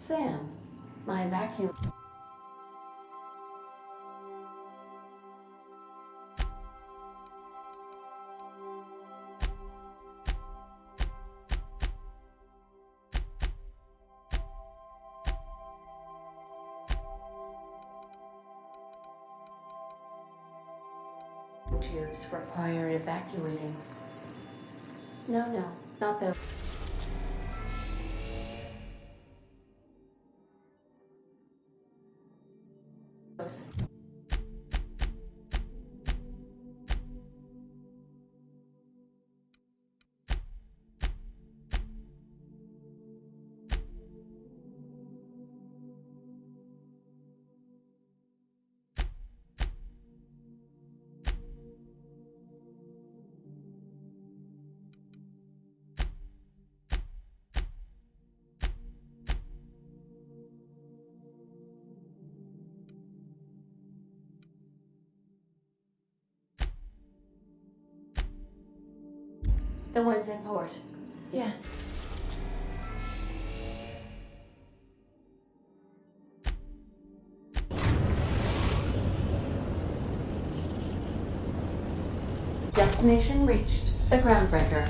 Sam, my vacuum tubes require evacuating. No, not those. The ones in port. Yes. Destination reached. The Groundbreaker.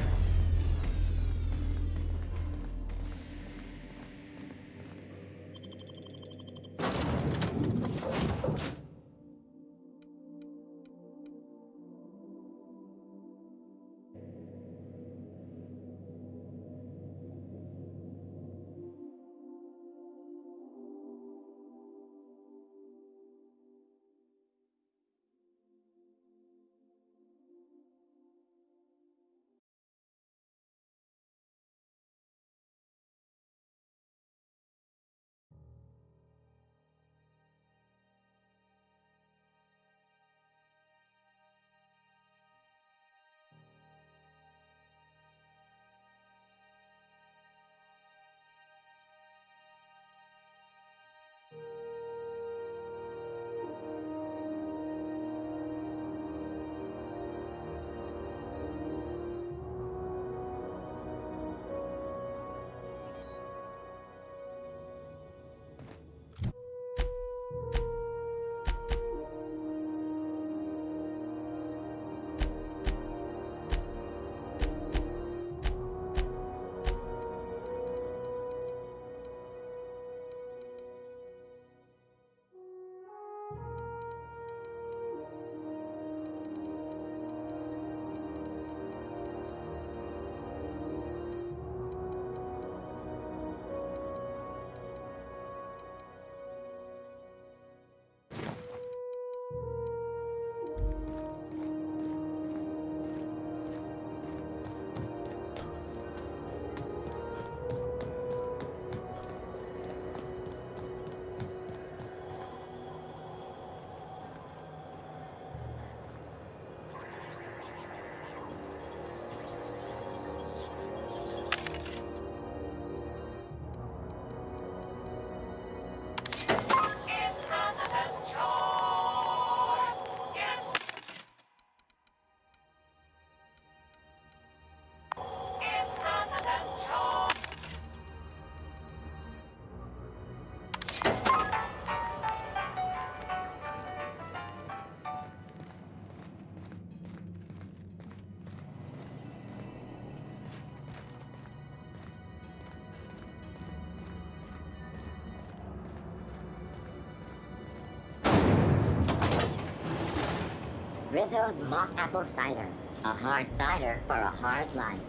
Rizzo's Mock Apple Cider. A hard cider for a hard life.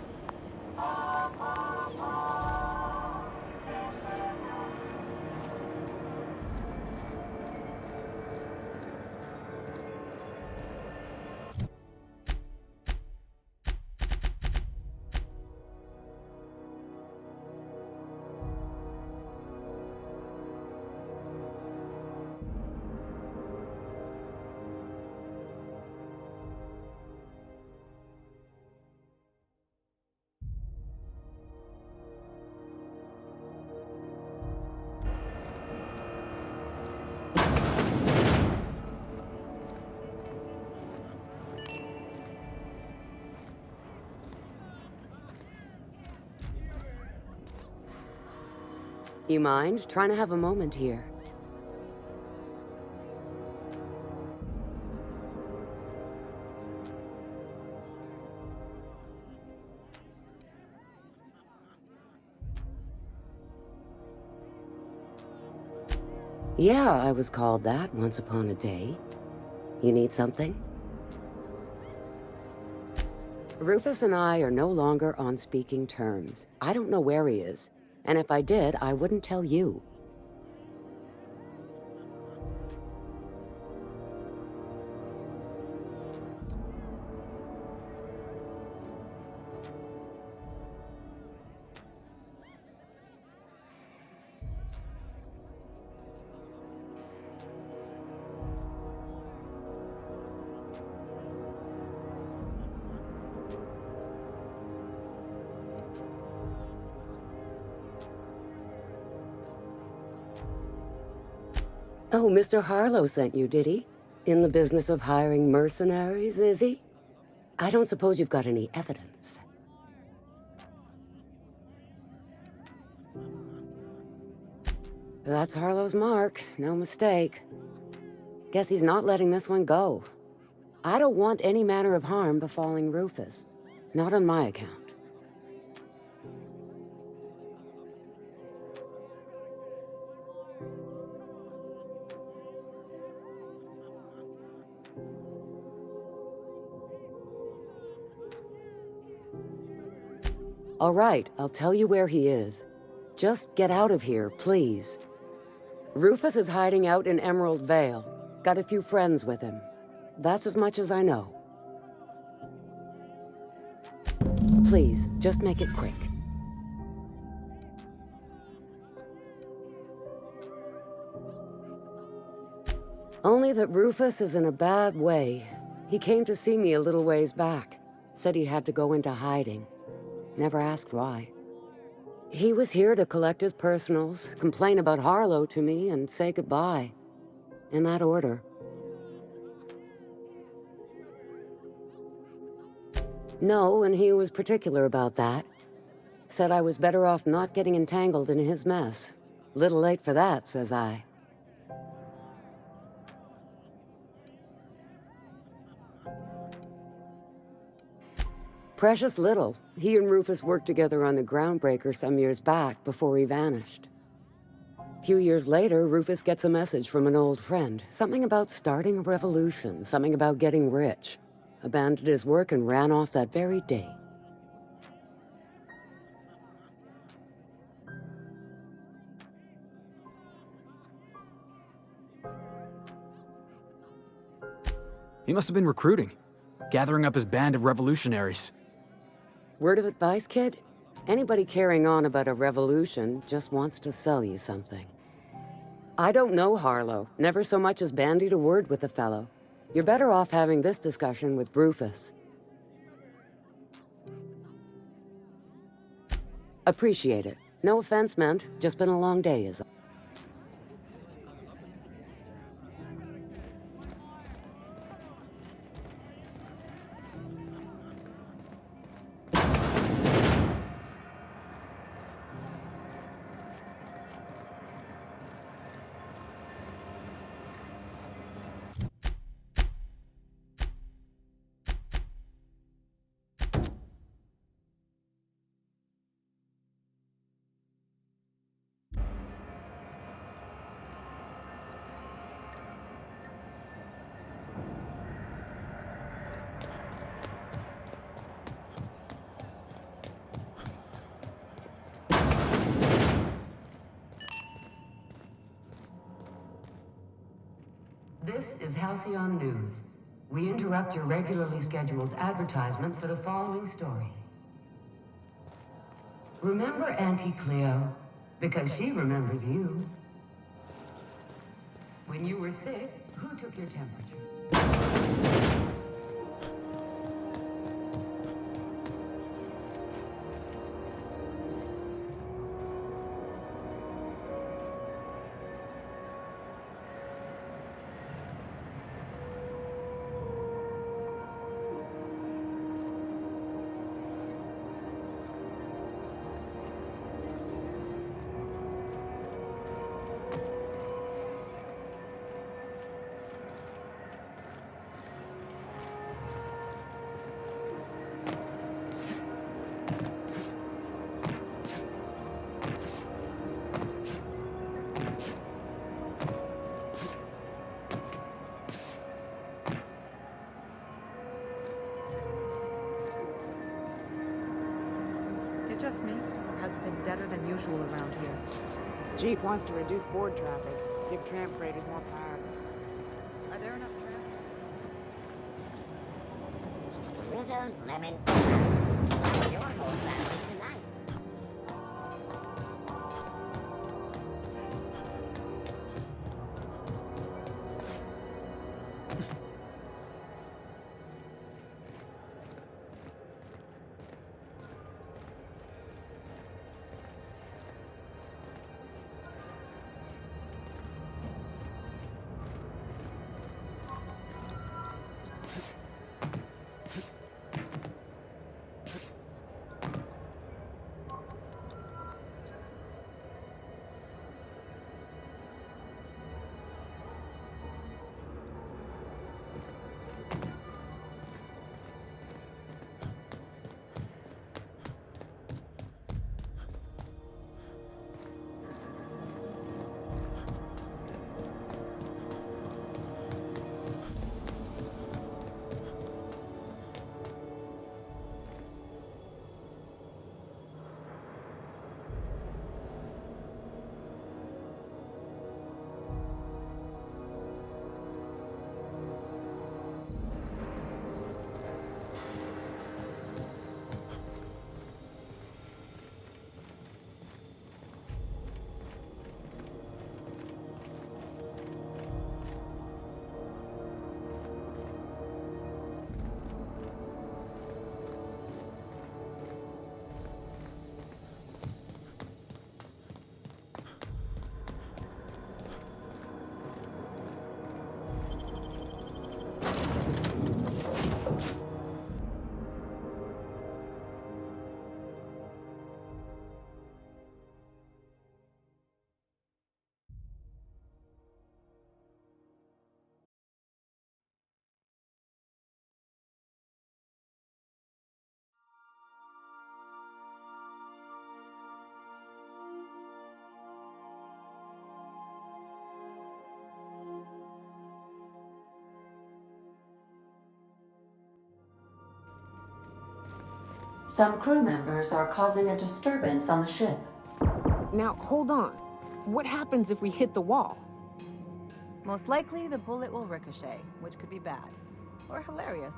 You mind trying to have a moment here? Yeah, I was called that once upon a day. You need something? Rufus and I are no longer on speaking terms. I don't know where he is. And if I did, I wouldn't tell you. Oh, Mr. Harlow sent you, did he? In the business of hiring mercenaries, is he? I don't suppose you've got any evidence. That's Harlow's mark, no mistake. Guess he's not letting this one go. I don't want any manner of harm befalling Rufus. Not on my account. All right, I'll tell you where he is. Just get out of here, please. Rufus is hiding out in Emerald Vale. Got a few friends with him. That's as much as I know. Please, just make it quick. Only that Rufus is in a bad way. He came to see me a little ways back. Said he had to go into hiding. Never asked why. He was here to collect his personals, complain about Harlow to me, and say goodbye. In that order. No, and he was particular about that. Said I was better off not getting entangled in his mess. Little late for that, says I. Precious little. He and Rufus worked together on the Groundbreaker some years back before he vanished. A few years later, Rufus gets a message from an old friend. Something about starting a revolution, something about getting rich. Abandoned his work and ran off that very day. He must have been recruiting, gathering up his band of revolutionaries. Word of advice, kid? Anybody carrying on about a revolution just wants to sell you something. I don't know Harlow, never so much as bandied a word with the fellow. You're better off having this discussion with Rufus. Appreciate it. No offense meant, just been a long day is all. This is Halcyon News. We interrupt your regularly scheduled advertisement for the following story. Remember Auntie Cleo? Because she remembers you. When you were sick, who took your temperature? it just me, or has it been deader than usual around here? Chief wants to reduce board traffic, give tram freighters more paths. Are there enough trams? Rizzo's lemon soda. Your whole family tonight. Some crew members are causing a disturbance on the ship. Now, hold on. What happens if we hit the wall? Most likely, the bullet will ricochet, which could be bad. Or hilarious.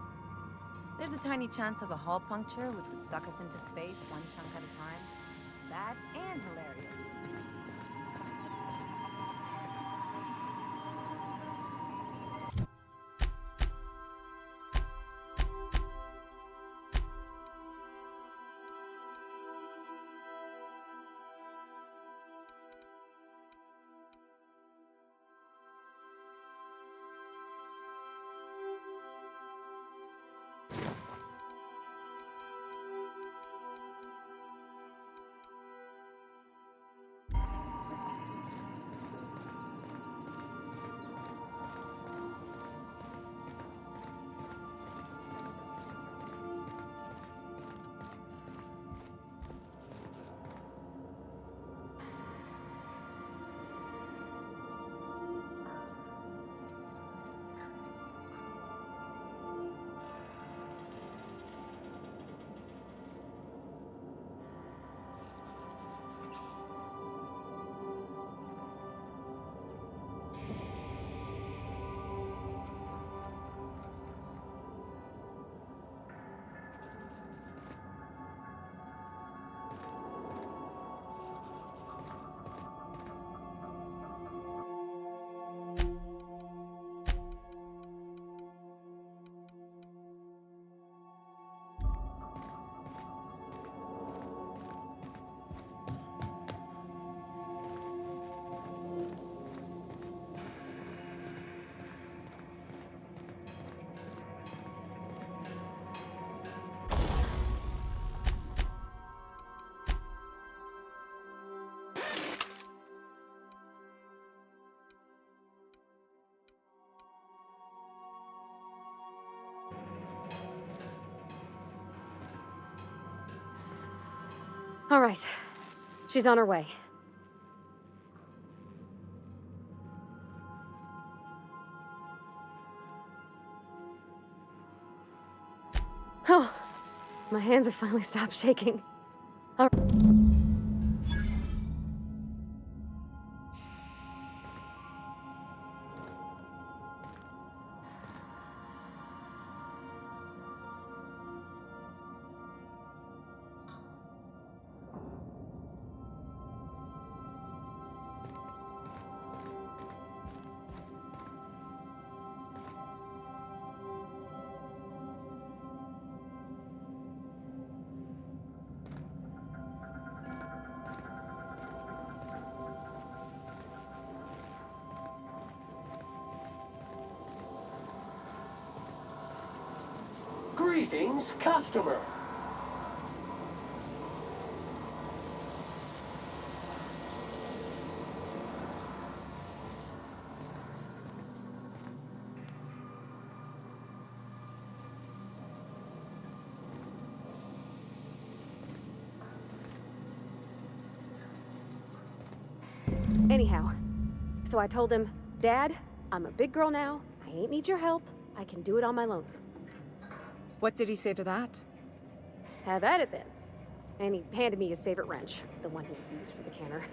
There's a tiny chance of a hull puncture, which would suck us into space one chunk at a time. Bad and hilarious. All right. She's on her way. Oh, my hands have finally stopped shaking. Greetings, customer. Anyhow, so I told him, Dad, I'm a big girl now. I ain't need your help. I can do it on my lonesome. What did he say to that? Have at it then. And he handed me his favorite wrench, the one he used for the canner.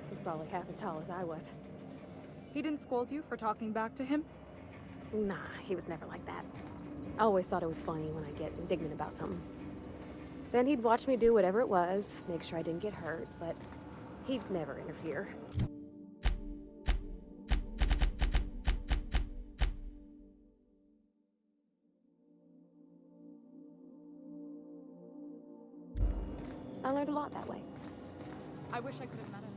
He's probably half as tall as I was. He didn't scold you for talking back to him? Nah, he was never like that. I always thought it was funny when I get indignant about something. Then he'd watch me do whatever it was, make sure I didn't get hurt, but he'd never interfere. I learned a lot that way. I wish I could have met him.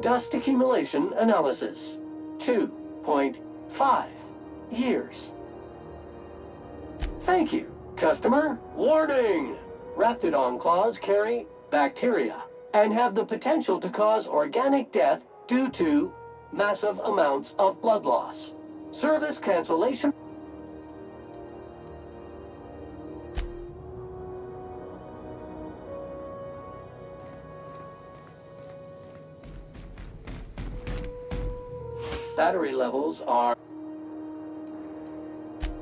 Dust accumulation analysis. 2.5 years. Thank you, customer. Warning! Raptidon claws carry bacteria and have the potential to cause organic death due to massive amounts of blood loss. Service cancellation. Battery levels are...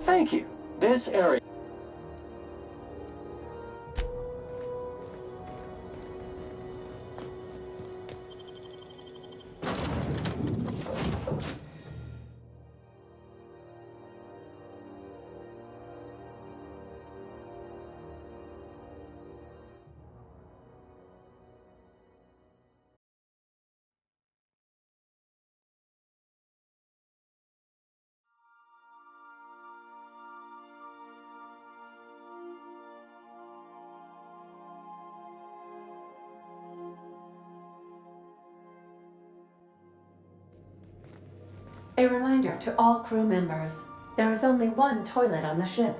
Thank you. This area... A reminder to all crew members, there is only one toilet on the ship.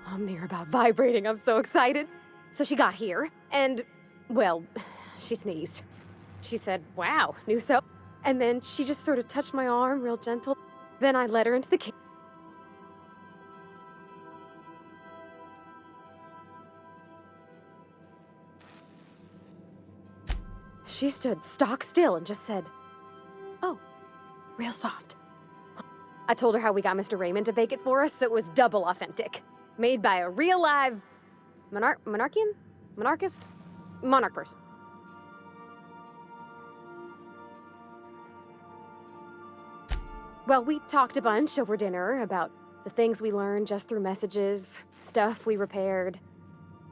I'm near about vibrating. I'm so excited. So she got here, and, well, She sneezed. She said, "Wow, new soap." And then she just sort of touched my arm real gentle. Then I led her into the kitchen. She stood stock still and just said, "Oh, real soft." I told her how we got Mr. Raymond to bake it for us, so it was double authentic. Made by a real live monarch person. Well, we talked a bunch over dinner about the things we learned just through messages, stuff we repaired.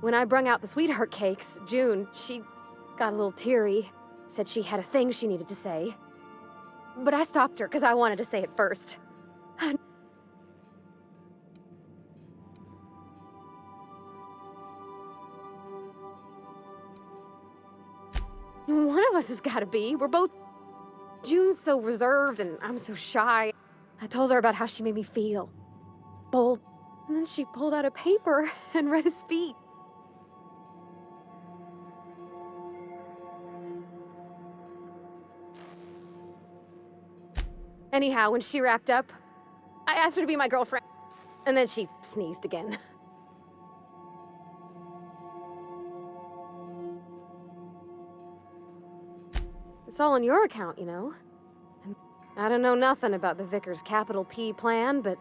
When I brung out the sweetheart cakes, June, she got a little teary, said she had a thing she needed to say. But I stopped her because I wanted to say it first. One of us has got to be. We're both... June's so reserved and I'm so shy. I told her about how she made me feel. Bold. And then she pulled out a paper and read his feet. Anyhow, when she wrapped up, I asked her to be my girlfriend. And then she sneezed again. It's all on your account, you know. I don't know nothing about the Vickers capital P plan, but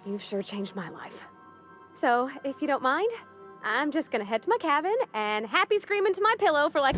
you've sure changed my life. So, if you don't mind, I'm just gonna head to my cabin and happy scream into my pillow for like...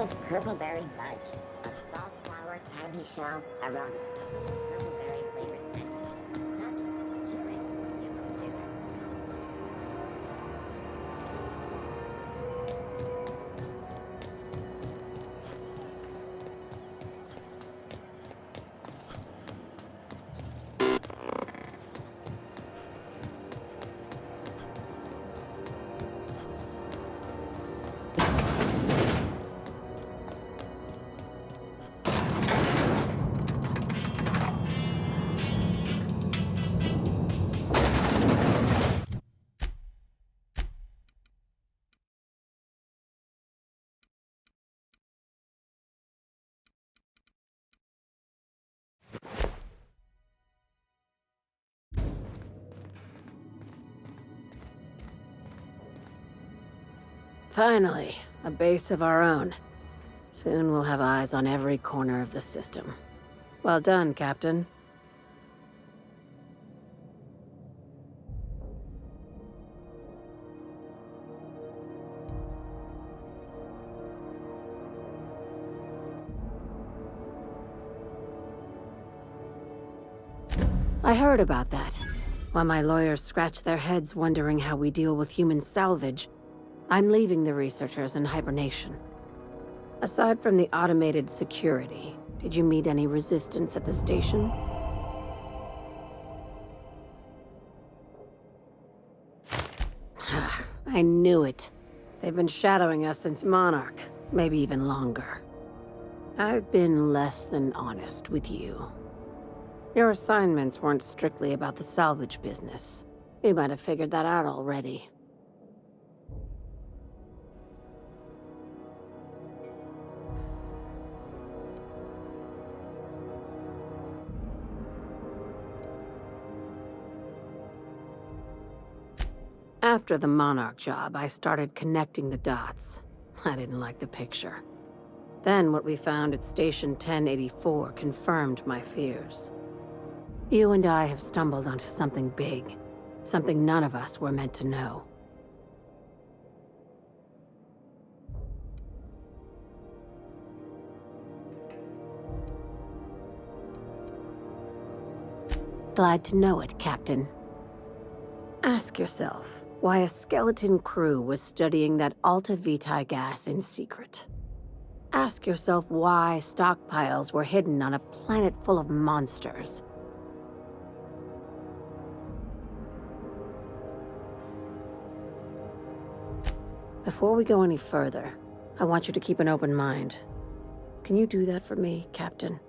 Rizzo's Purpleberry Fudge, a soft sour candy shell aromas. Purpleberry flavored sandwich, subject to cheering human food. Finally, a base of our own. Soon we'll have eyes on every corner of the system. Well done, Captain. I heard about that. While my lawyers scratch their heads wondering how we deal with human salvage, I'm leaving the researchers in hibernation. Aside from the automated security, did you meet any resistance at the station? I knew it. They've been shadowing us since Monarch, maybe even longer. I've been less than honest with you. Your assignments weren't strictly about the salvage business. You might have figured that out already. After the Monarch job, I started connecting the dots. I didn't like the picture. Then what we found at Station 1084 confirmed my fears. You and I have stumbled onto something big. Something none of us were meant to know. Glad to know it, Captain. Ask yourself why a skeleton crew was studying that Alta Vitae gas in secret. Ask yourself why stockpiles were hidden on a planet full of monsters. Before we go any further, I want you to keep an open mind. Can you do that for me, Captain?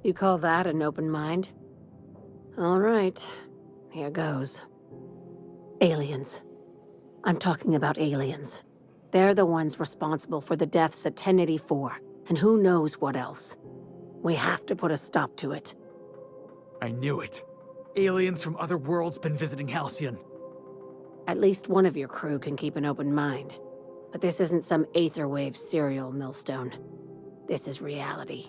You call that an open mind? All right, here goes. Aliens. I'm talking about aliens. They're the ones responsible for the deaths at 1084, and who knows what else. We have to put a stop to it. I knew it. Aliens from other worlds been visiting Halcyon. At least one of your crew can keep an open mind. But this isn't some Aetherwave serial, Millstone. This is reality.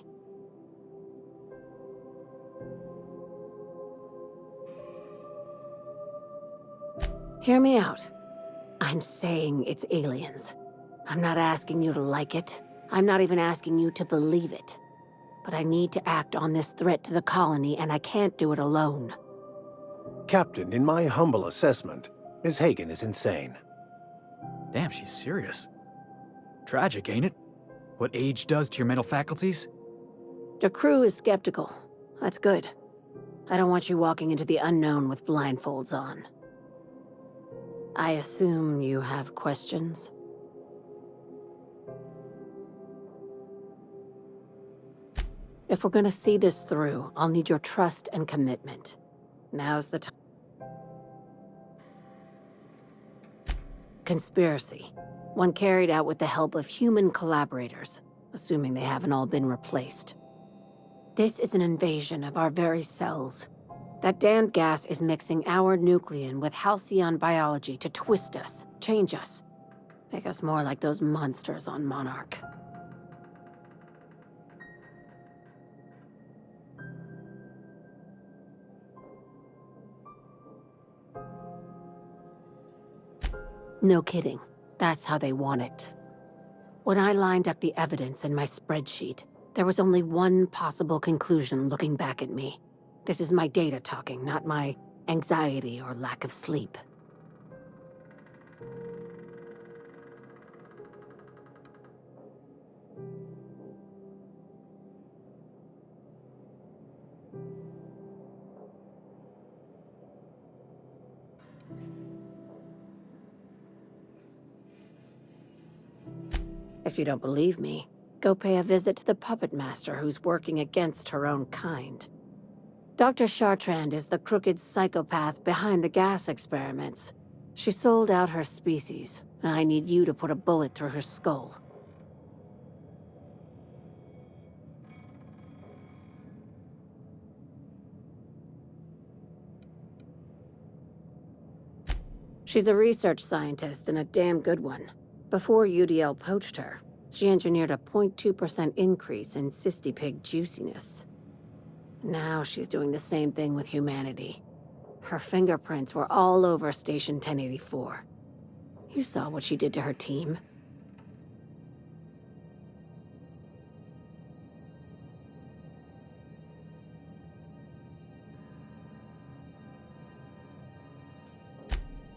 Hear me out. I'm saying it's aliens. I'm not asking you to like it. I'm not even asking you to believe it. But I need to act on this threat to the colony, and I can't do it alone. Captain, in my humble assessment, Ms. Hagen is insane. Damn, she's serious. Tragic, ain't it? What age does to your mental faculties? The crew is skeptical. That's good. I don't want you walking into the unknown with blindfolds on. I assume you have questions? If we're gonna see this through, I'll need your trust and commitment. Now's the time. Conspiracy. One carried out with the help of human collaborators, assuming they haven't all been replaced. This is an invasion of our very cells. That damned gas is mixing our nucleon with halcyon biology to twist us, change us, make us more like those monsters on Monarch. No kidding. That's how they want it. When I lined up the evidence in my spreadsheet, there was only one possible conclusion looking back at me. This is my data talking, not my anxiety or lack of sleep. If you don't believe me, go pay a visit to the puppet master who's working against her own kind. Dr. Chartrand is the crooked psychopath behind the gas experiments. She sold out her species, and I need you to put a bullet through her skull. She's a research scientist and a damn good one. Before UDL poached her, she engineered a 0.2% increase in cystipig juiciness. Now she's doing the same thing with humanity. Her fingerprints were all over Station 1084. You saw what she did to her team.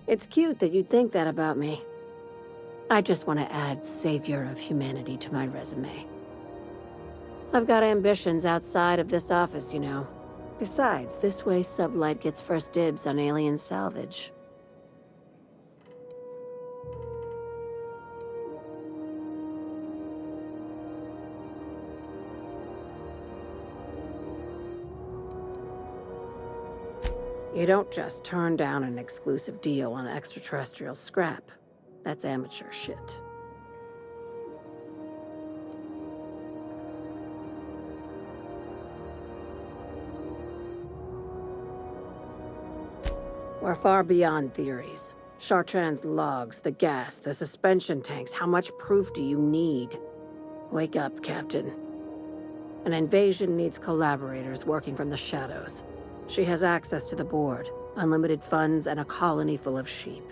It's cute that you'd think that about me. I just want to add Savior of Humanity to my resume. I've got ambitions outside of this office, you know. Besides, this way Sublight gets first dibs on alien salvage. You don't just turn down an exclusive deal on extraterrestrial scrap. That's amateur shit. We're far beyond theories. Chartrand's logs, the gas, the suspension tanks, how much proof do you need? Wake up, Captain. An invasion needs collaborators working from the shadows. She has access to the board, unlimited funds, and a colony full of sheep.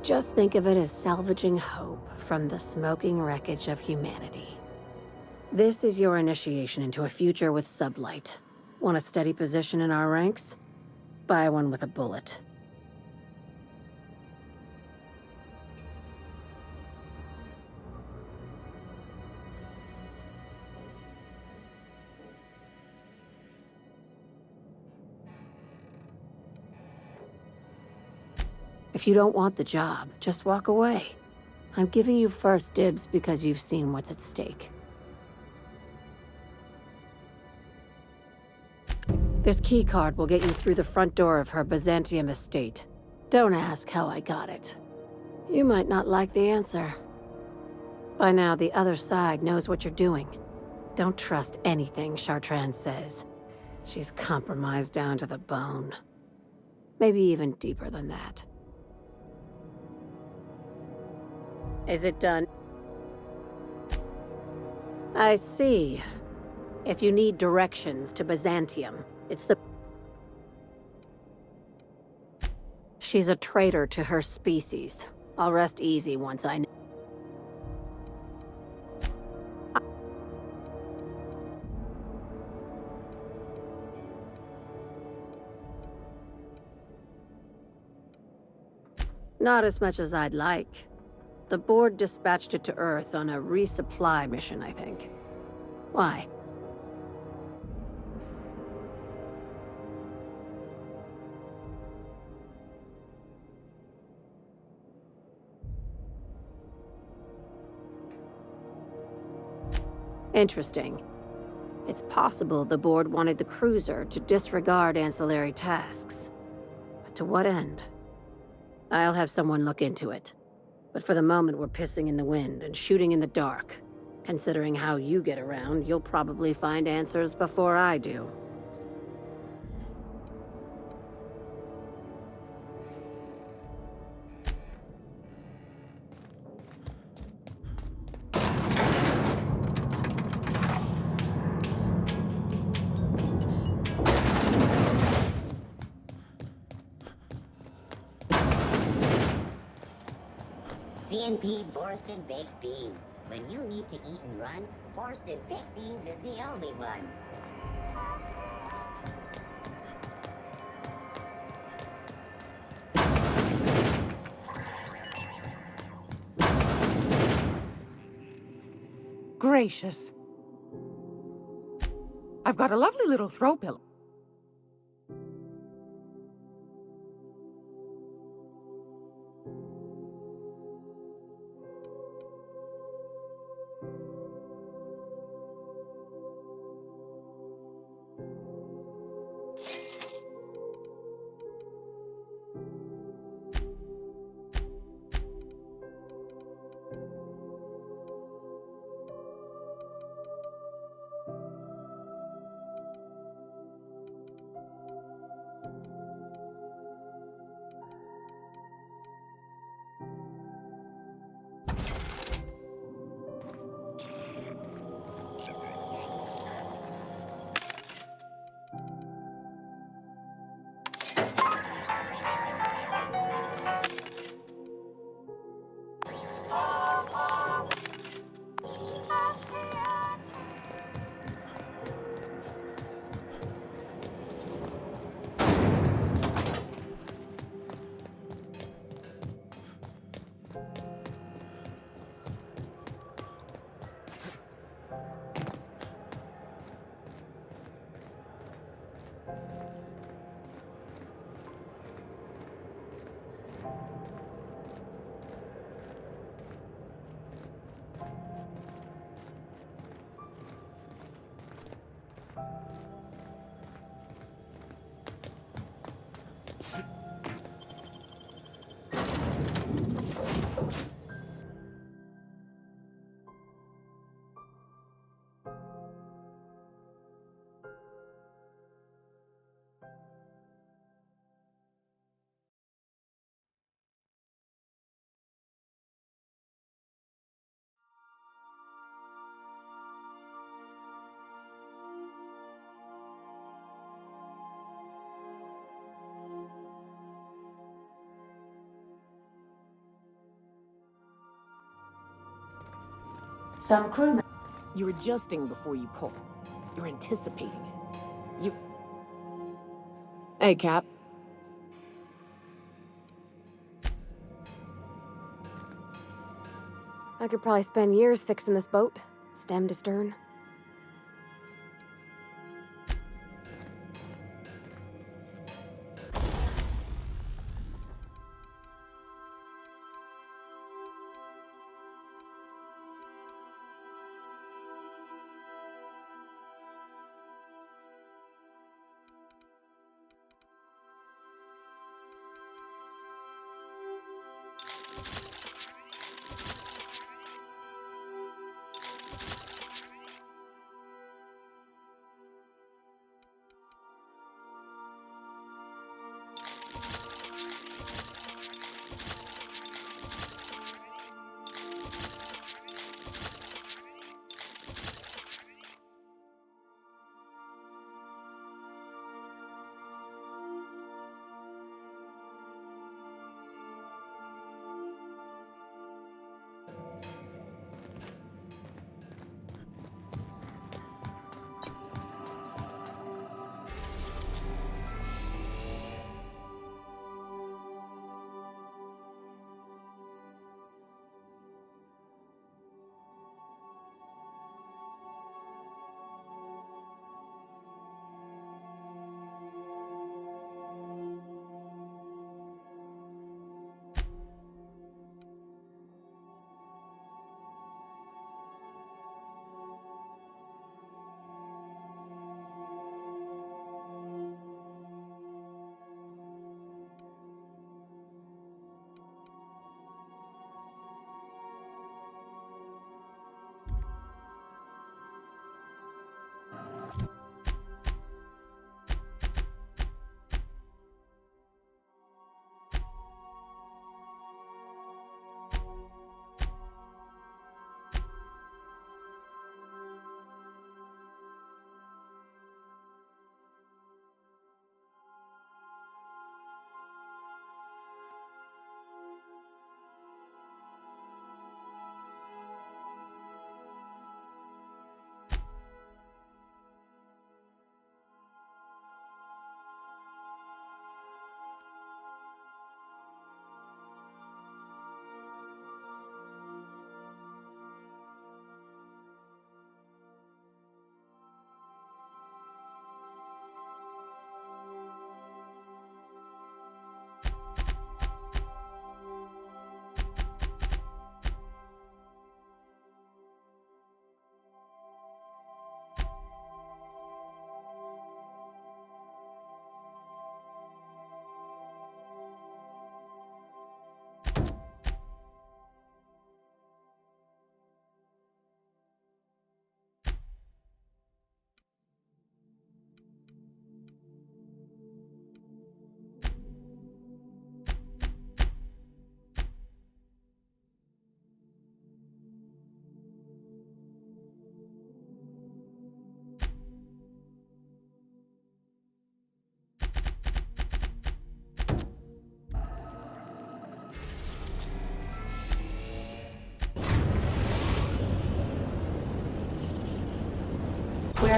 Just think of it as salvaging hope from the smoking wreckage of humanity. This is your initiation into a future with Sublight. Want a steady position in our ranks? Buy one with a bullet. If you don't want the job, just walk away. I'm giving you first dibs because you've seen what's at stake. This keycard will get you through the front door of her Byzantium estate. Don't ask how I got it. You might not like the answer. By now, the other side knows what you're doing. Don't trust anything Chartrand says. She's compromised down to the bone. Maybe even deeper than that. Is it done? I see. If you need directions to Byzantium, it's the... She's a traitor to her species. I'll rest easy once I know. Not as much as I'd like. The board dispatched it to Earth on a resupply mission, I think. Why? Interesting. It's possible the board wanted the cruiser to disregard ancillary tasks. But to what end? I'll have someone look into it. But for the moment, we're pissing in the wind and shooting in the dark. Considering how you get around, you'll probably find answers before I do. CNP Borsted Baked Beans. When you need to eat and run, Borsted Baked Beans is the only one. Gracious. I've got a lovely little throw pillow. Some crewmen. You're adjusting before you pull. You're anticipating it. You... Hey, Cap. I could probably spend years fixing this boat, stem to stern.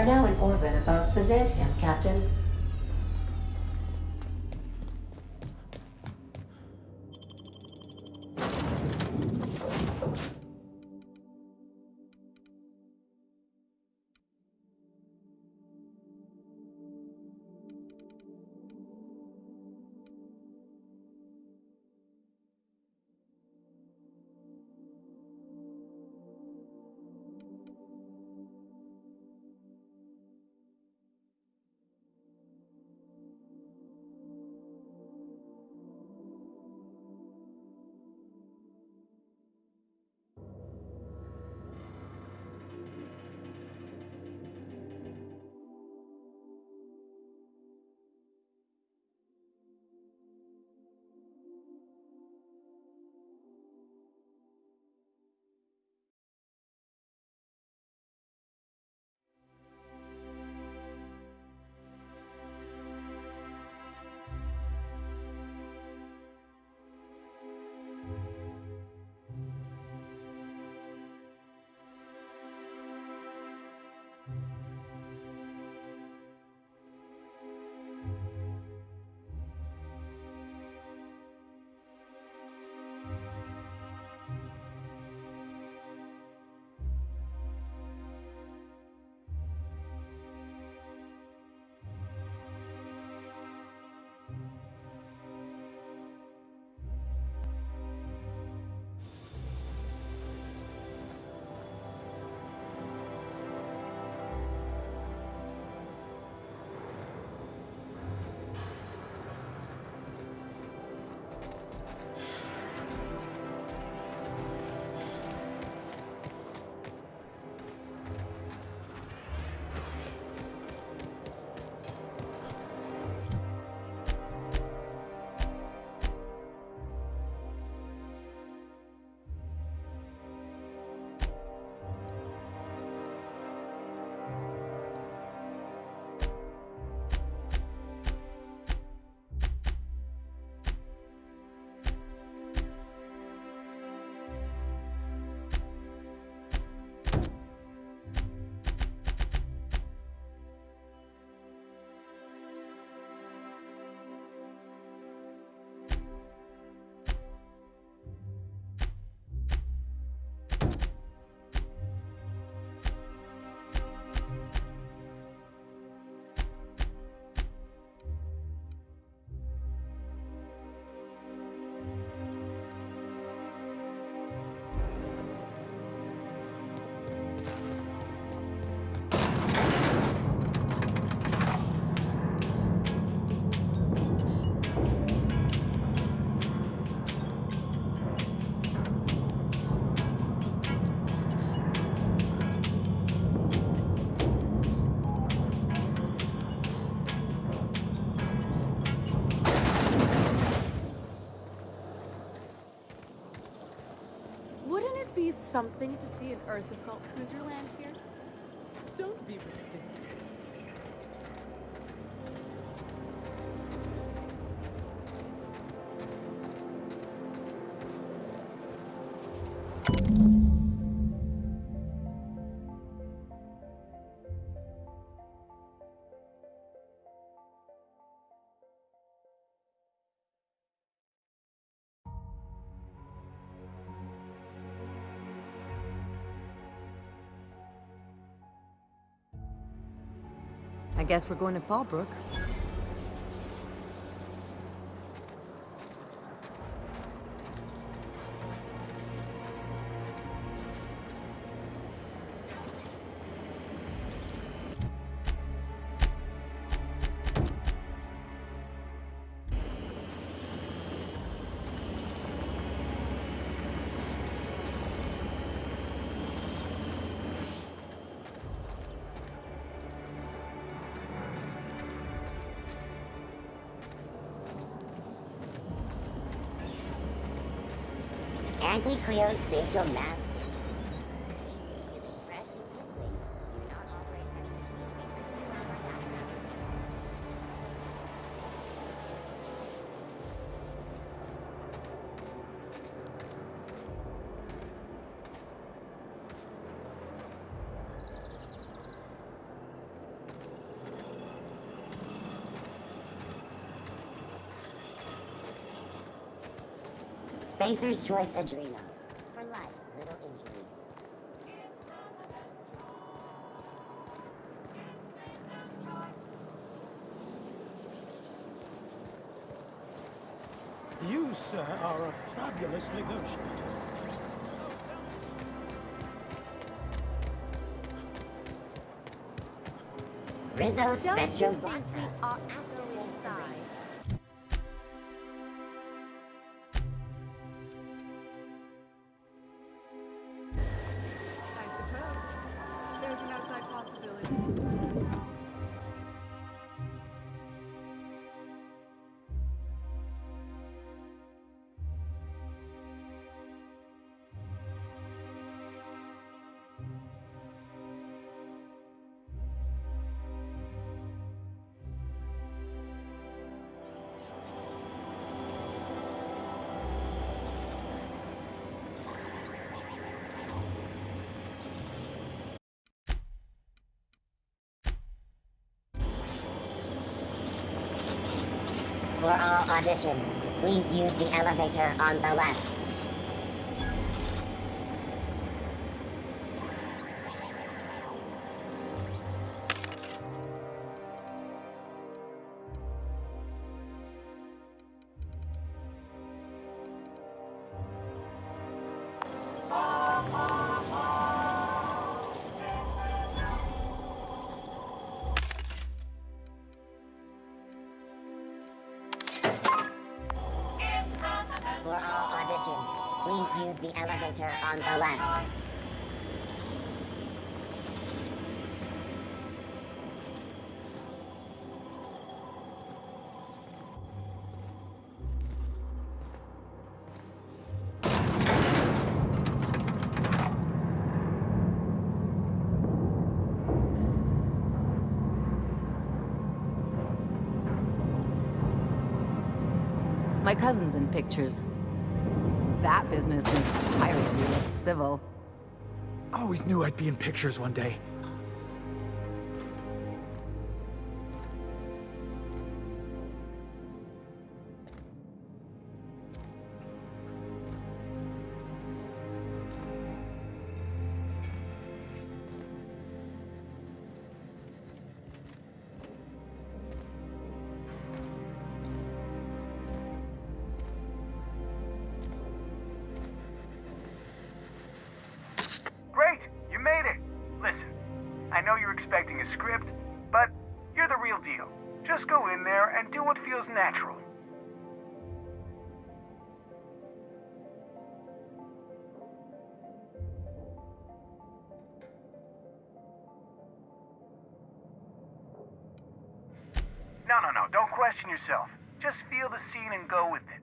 are now in orbit above Byzantium, Captain. Something to see an Earth assault cruiser land here? Don't be ridiculous. I guess we're going to Fallbrook. Anti-cryospatial mass. Feeling fresh and tingling. Do not operate heavy machinery for 2 hours after application. Spacer's Choice Adrenal. For life's little injuries. You, sir, are a fabulous negotiator. Rizzo Spectrum Don't you think we ought to go inside? I suppose. There's an outside possibility. For all auditions, please use the elevator on the left. For all auditions, please use the elevator on the left. My cousin's in pictures. That business makes piracy look civil. Always knew I'd be in pictures one day. Great! You made it! Listen, I know you're expecting a script, but you're the real deal. Just go in there and do what feels natural. No, don't question yourself. Just feel the scene and go with it.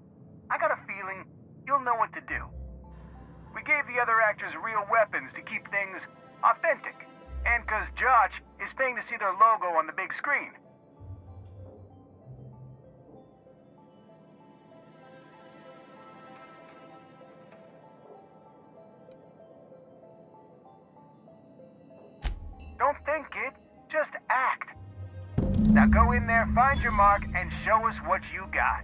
I got a feeling you'll know what to do. We gave the other actors real weapons to keep things authentic. And 'cause Josh is paying to see their logo on the big screen. Don't think it, just act. Now go in there, find your mark, and show us what you got.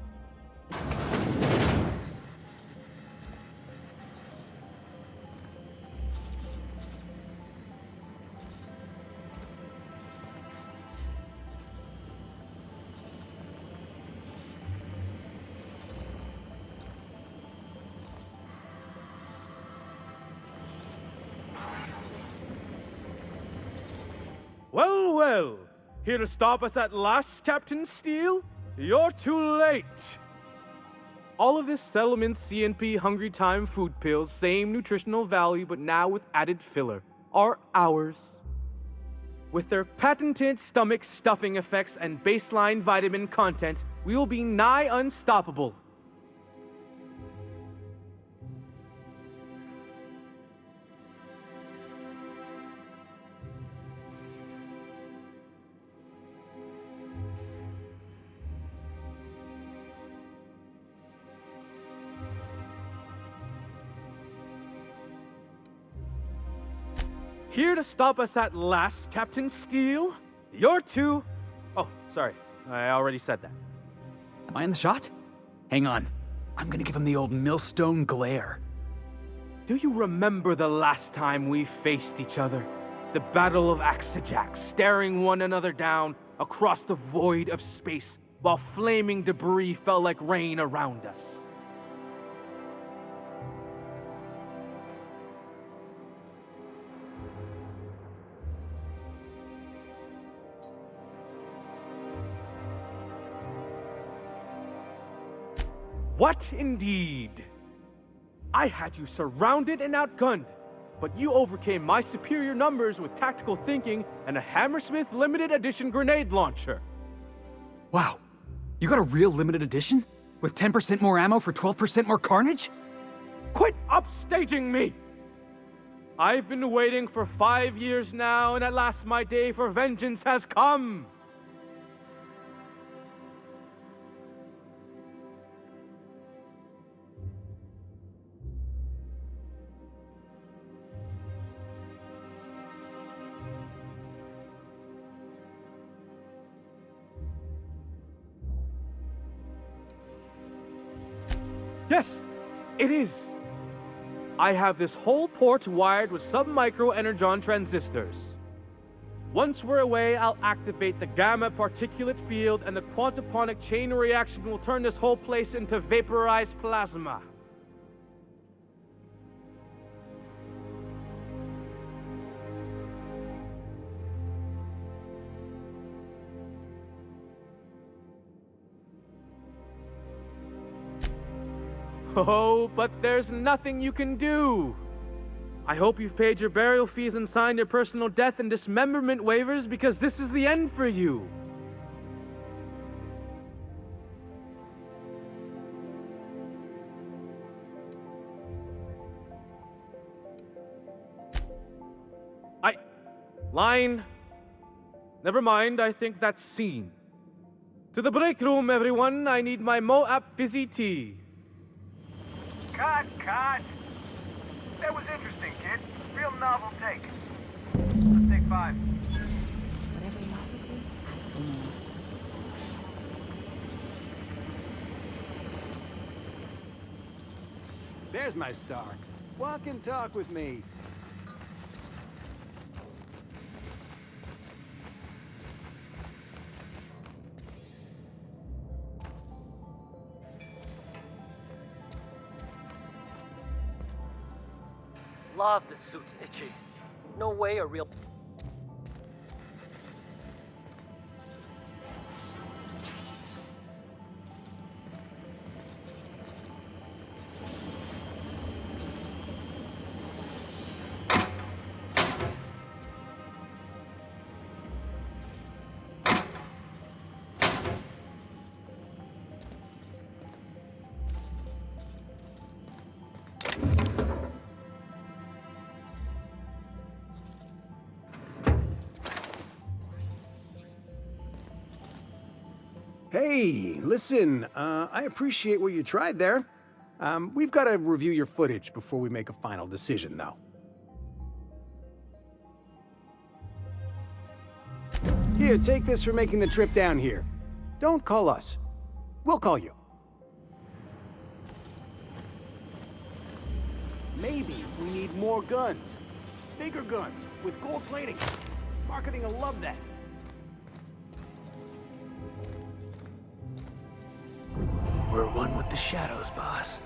Well, well. Here to stop us at last, Captain Steele? You're too late. All of this Settlement CNP Hungry Time food pills, same nutritional value but now with added filler, are ours. With their patented stomach stuffing effects and baseline vitamin content, we will be nigh unstoppable. Here to stop us at last, Captain Steele? You're too... Oh, sorry. I already said that. Am I in the shot? Hang on. I'm gonna give him the old millstone glare. Do you remember the last time we faced each other? The Battle of Axajax, staring one another down across the void of space while flaming debris fell like rain around us. What indeed? I had you surrounded and outgunned, but you overcame my superior numbers with tactical thinking and a Hammersmith limited edition grenade launcher. Wow, you got a real limited edition? With 10% more ammo for 12% more carnage? Quit upstaging me! I've been waiting for 5 years now, and at last my day for vengeance has come! Yes, it is. I have this whole port wired with sub-micro energon transistors. Once we're away, I'll activate the gamma particulate field and the quantaponic chain reaction will turn this whole place into vaporized plasma. Oh, but there's nothing you can do. I hope you've paid your burial fees and signed your personal death and dismemberment waivers because this is the end for you. Line. Never mind, I think that's scene. To the break room, everyone. I need my Moab fizzy tea. Cut! That was interesting, kid. Real novel take. Let's take 5. Whatever he offers you, ask for more. There's my star. Walk and talk with me. Laws, this suit's itchy. No way a real... Hey, listen, I appreciate what you tried there. We've got to review your footage before we make a final decision, though. Here, take this for making the trip down here. Don't call us. We'll call you. Maybe we need more guns. Bigger guns, with gold plating. Marketing will love that. We're one with the shadows, boss.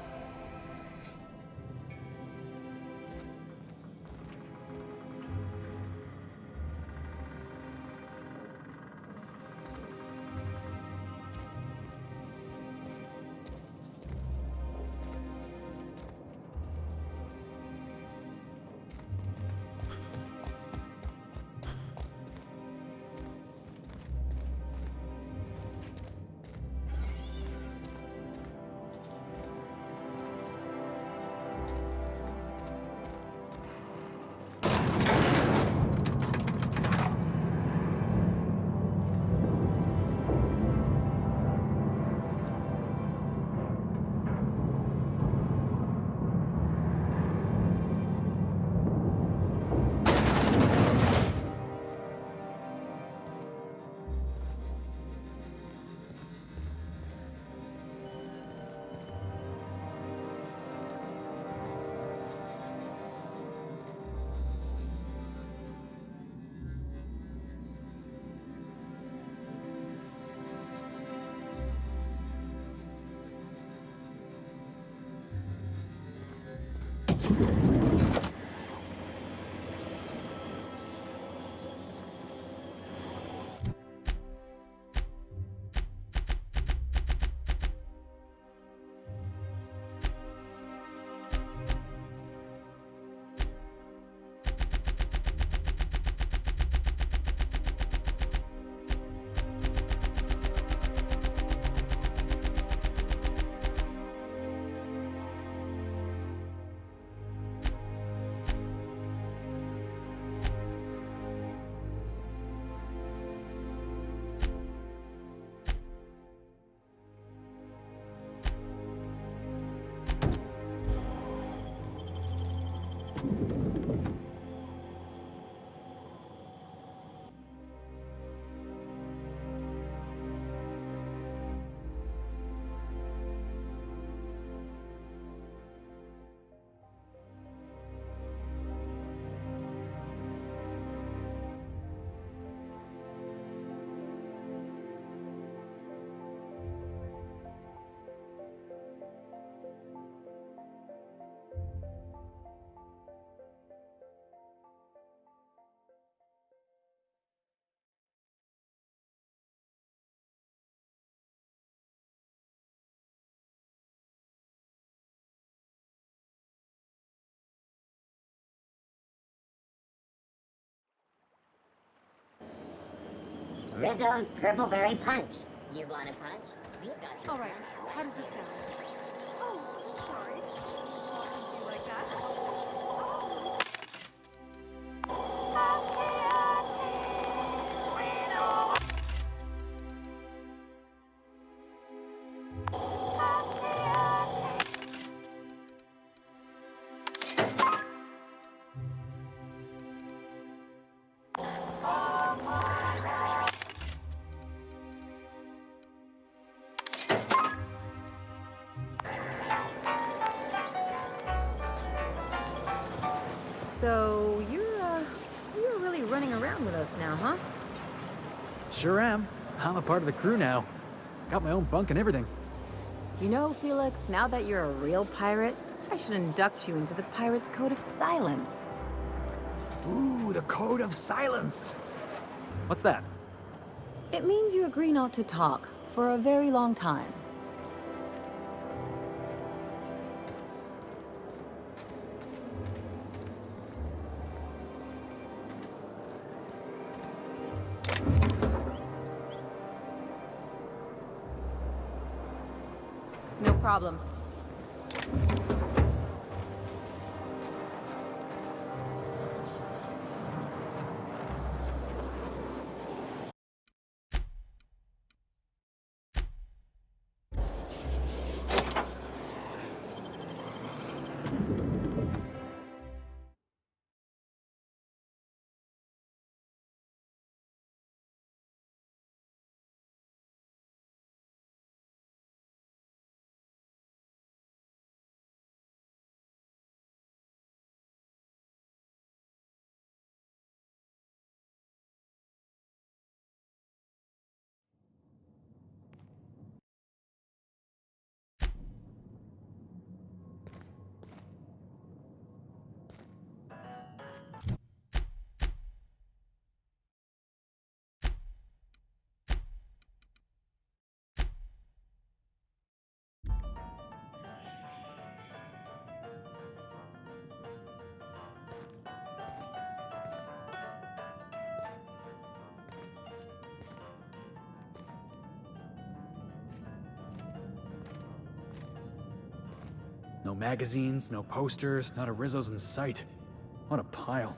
Rizzo's Purple Berry Punch. You want a punch? We've got you. All right. How does this sound? Oh, sorry. Didn't you like that? So, you're really running around with us now, huh? Sure am. I'm a part of the crew now. Got my own bunk and everything. You know, Felix, now that you're a real pirate, I should induct you into the Pirates' Code of Silence. Ooh, the Code of Silence! What's that? It means you agree not to talk for a very long time. No problem. No magazines, no posters, not a Rizzo's in sight. What a pile.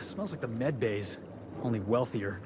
Smells like the med bays, only wealthier.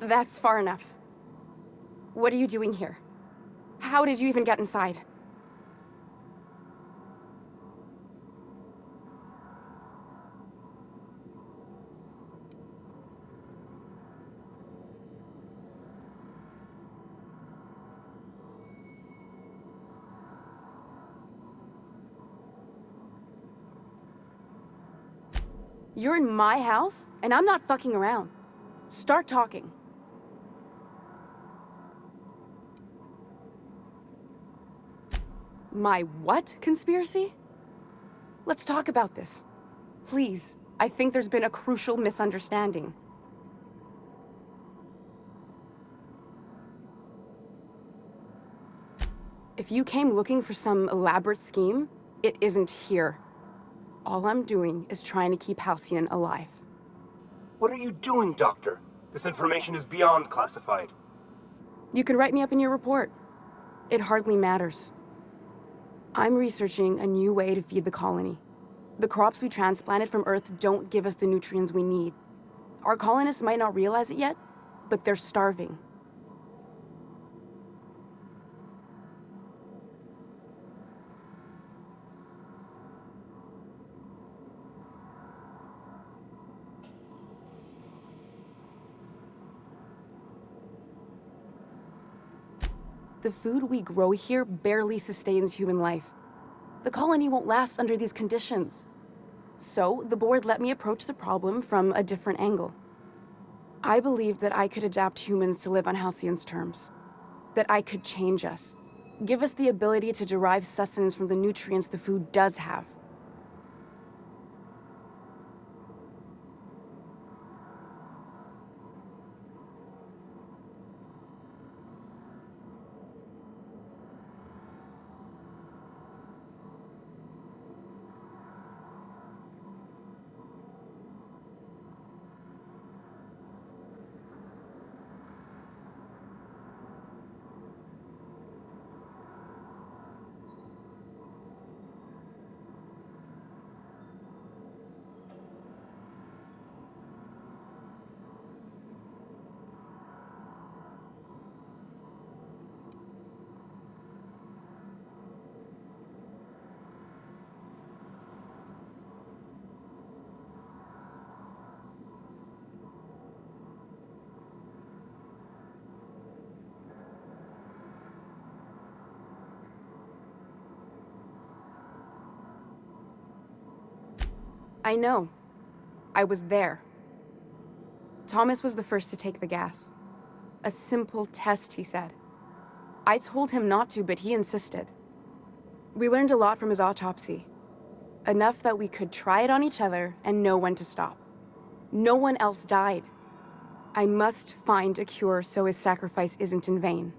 That's far enough. What are you doing here? How did you even get inside? You're in my house, and I'm not fucking around. Start talking. My what conspiracy? Let's talk about this. Please, I think there's been a crucial misunderstanding. If you came looking for some elaborate scheme, it isn't here. All I'm doing is trying to keep Halcyon alive. What are you doing, Doctor? This information is beyond classified. You can write me up in your report. It hardly matters. I'm researching a new way to feed the colony. The crops we transplanted from Earth don't give us the nutrients we need. Our colonists might not realize it yet, but they're starving. The food we grow here barely sustains human life. The colony won't last under these conditions. So, the board let me approach the problem from a different angle. I believed that I could adapt humans to live on Halcyon's terms. That I could change us. Give us the ability to derive sustenance from the nutrients the food does have. I know. I was there. Thomas was the first to take the gas. A simple test, he said. I told him not to, but he insisted. We learned a lot from his autopsy. Enough that we could try it on each other and know when to stop. No one else died. I must find a cure so his sacrifice isn't in vain.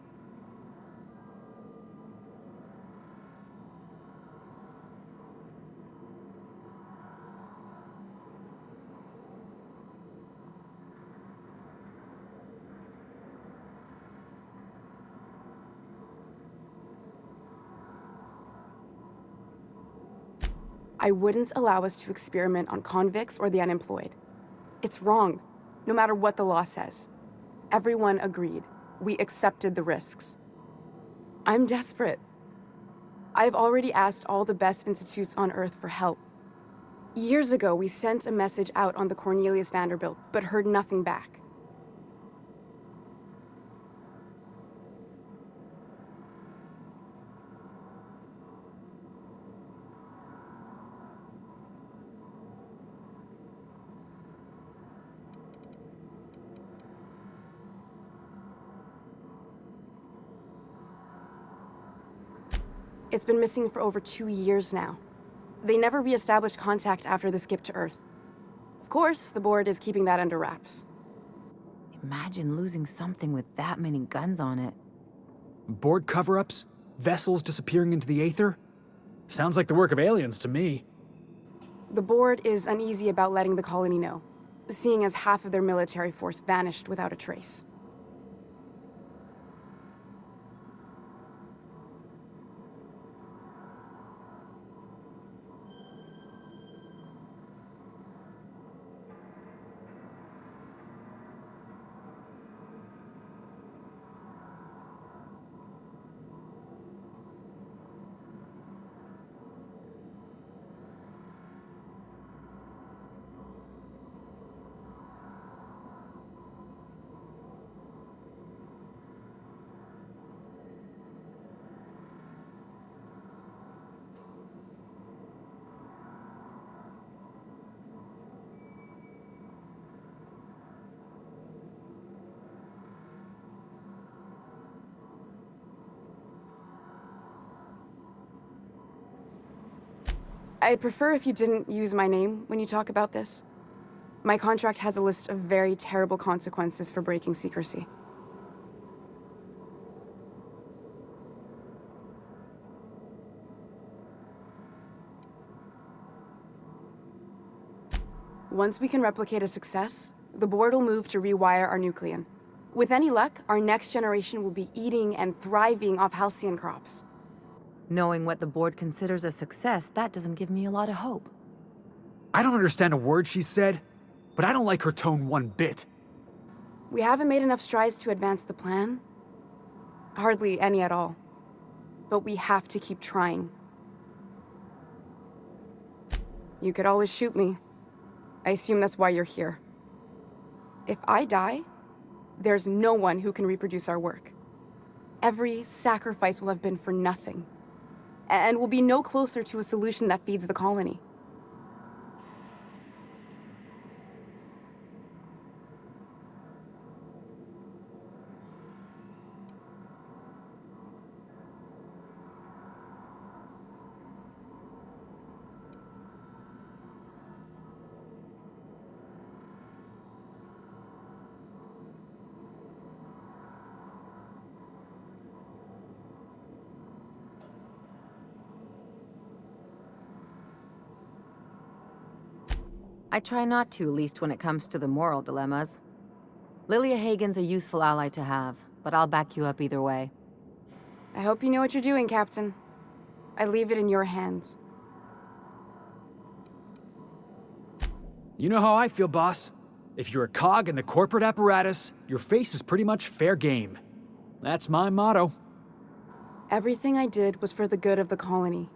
I wouldn't allow us to experiment on convicts or the unemployed. It's wrong, no matter what the law says. Everyone agreed. We accepted the risks. I'm desperate. I've already asked all the best institutes on Earth for help. Years ago, we sent a message out on the Cornelius Vanderbilt, but heard nothing back. It's been missing for over 2 years now. They never re-established contact after the skip to Earth. Of course, the board is keeping that under wraps. Imagine losing something with that many guns on it. Board cover-ups? Vessels disappearing into the aether? Sounds like the work of aliens to me. The board is uneasy about letting the colony know, seeing as half of their military force vanished without a trace. I'd prefer if you didn't use my name when you talk about this. My contract has a list of very terrible consequences for breaking secrecy. Once we can replicate a success, the board will move to rewire our nucleon. With any luck, our next generation will be eating and thriving off halcyon crops. Knowing what the board considers a success, that doesn't give me a lot of hope. I don't understand a word she said, but I don't like her tone one bit. We haven't made enough strides to advance the plan. Hardly any at all. But we have to keep trying. You could always shoot me. I assume that's why you're here. If I die, there's no one who can reproduce our work. Every sacrifice will have been for nothing. And we'll be no closer to a solution that feeds the colony. I try not to, least when it comes to the moral dilemmas. Lilia Hagen's a useful ally to have, but I'll back you up either way. I hope you know what you're doing, Captain. I leave it in your hands. You know how I feel, boss. If you're a cog in the corporate apparatus, your face is pretty much fair game. That's my motto. Everything I did was for the good of the colony.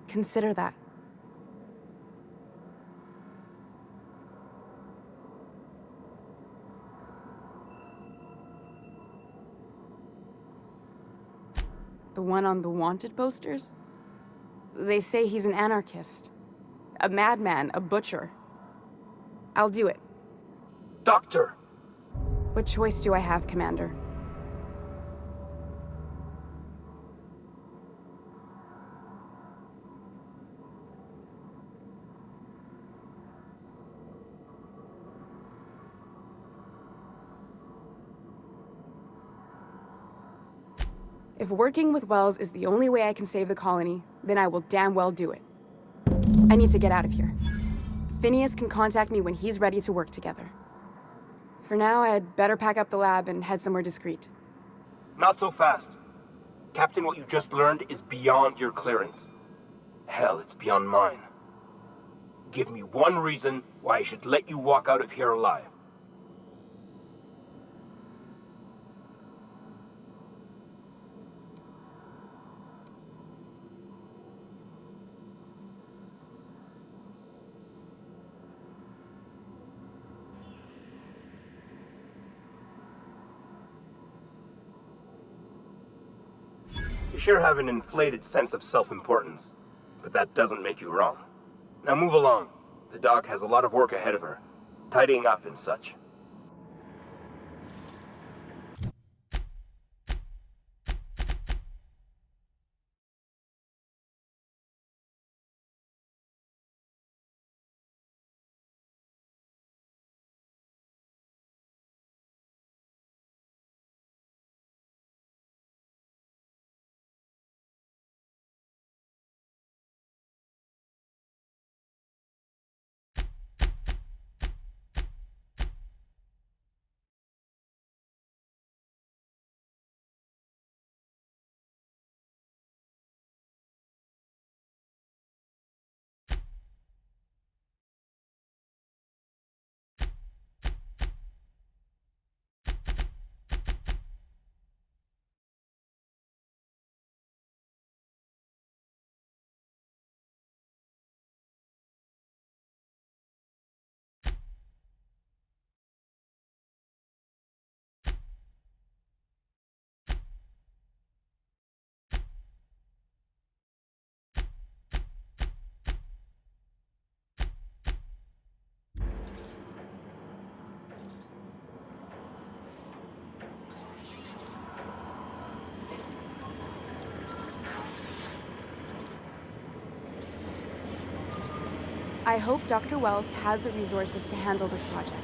Consider that. The one on the wanted posters? They say he's an anarchist. A madman, a butcher. I'll do it. Doctor! What choice do I have, Commander? If working with Wells is the only way I can save the colony, then I will damn well do it. I need to get out of here. Phineas can contact me when he's ready to work together. For now, I'd better pack up the lab and head somewhere discreet. Not so fast. Captain, what you just learned is beyond your clearance. Hell, it's beyond mine. Give me one reason why I should let you walk out of here alive. You sure have an inflated sense of self-importance, but that doesn't make you wrong. Now move along. The doc has a lot of work ahead of her, tidying up and such. I hope Dr. Wells has the resources to handle this project.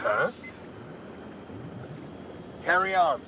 Huh? Carry on.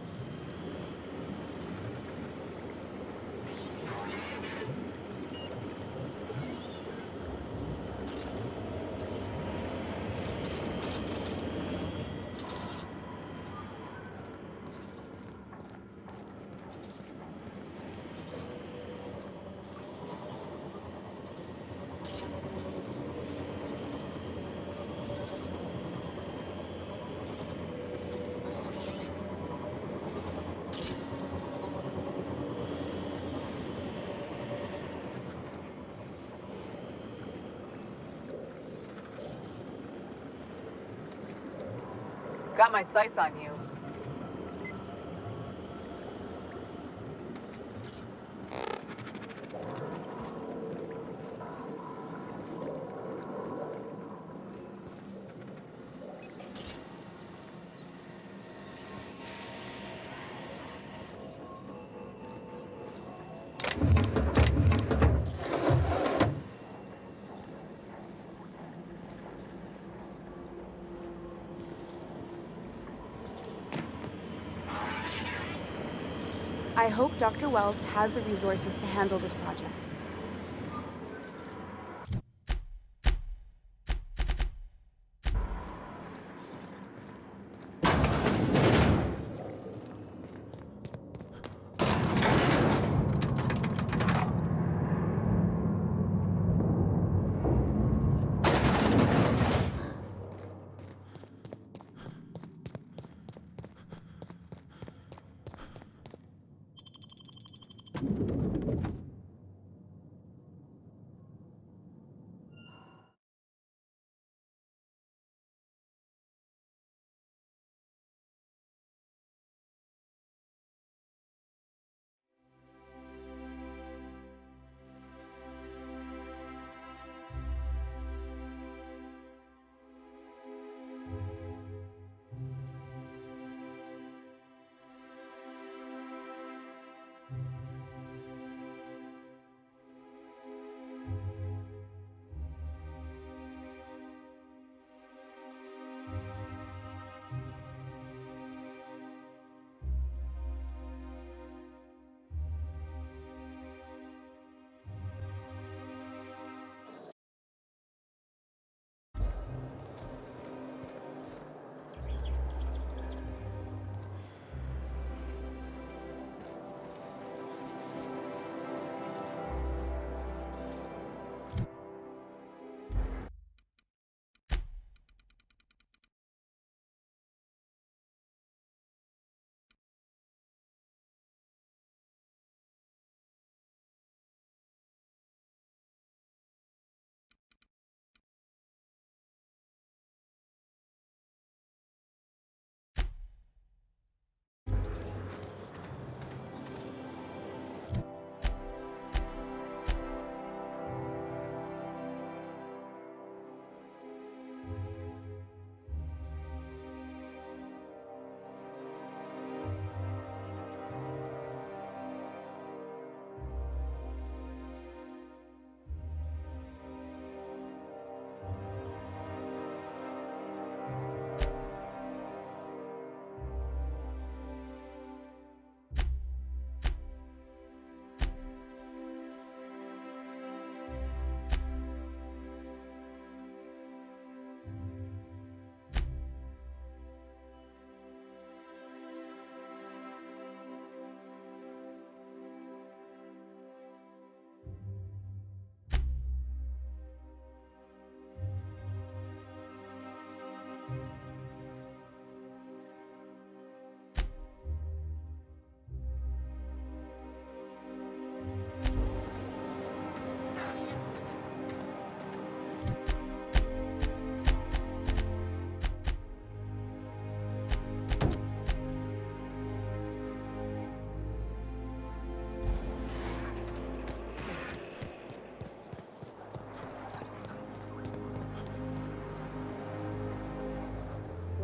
Got my sights on you. I hope Dr. Wells has the resources to handle this project.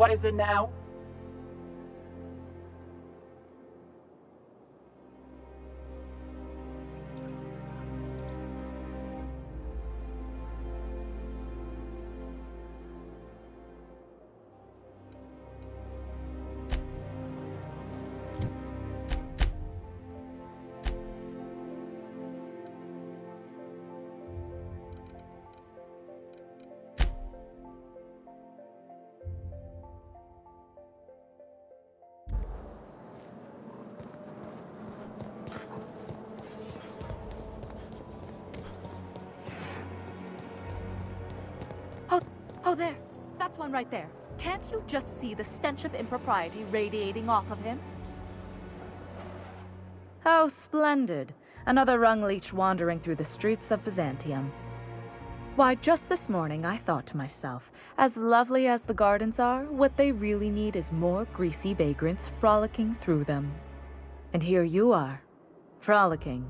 What is it now? Oh, there. That's one right there. Can't you just see the stench of impropriety radiating off of him? How splendid. Another rung leech wandering through the streets of Byzantium. Why, just this morning I thought to myself, as lovely as the gardens are, what they really need is more greasy vagrants frolicking through them. And here you are, frolicking.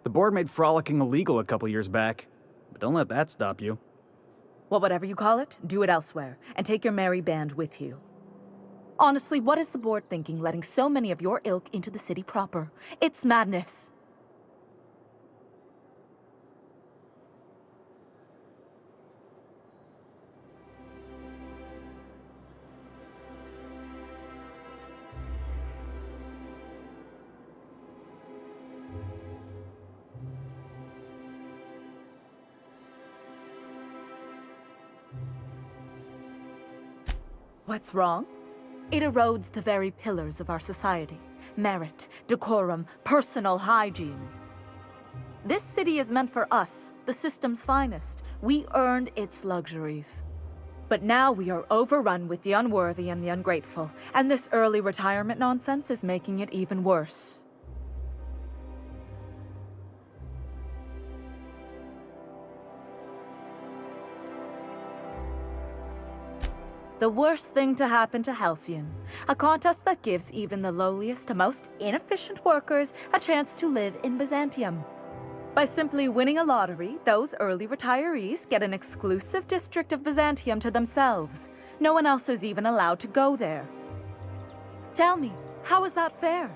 The board made frolicking illegal a couple years back, but don't let that stop you. Well, whatever you call it, do it elsewhere, and take your merry band with you. Honestly, what is the board thinking letting so many of your ilk into the city proper? It's madness. What's wrong? It erodes the very pillars of our society. Merit, decorum, personal hygiene. This city is meant for us, the system's finest. We earned its luxuries. But now we are overrun with the unworthy and the ungrateful, and this early retirement nonsense is making it even worse. The worst thing to happen to Halcyon. A contest that gives even the lowliest, most inefficient workers a chance to live in Byzantium. By simply winning a lottery, those early retirees get an exclusive district of Byzantium to themselves. No one else is even allowed to go there. Tell me, how is that fair?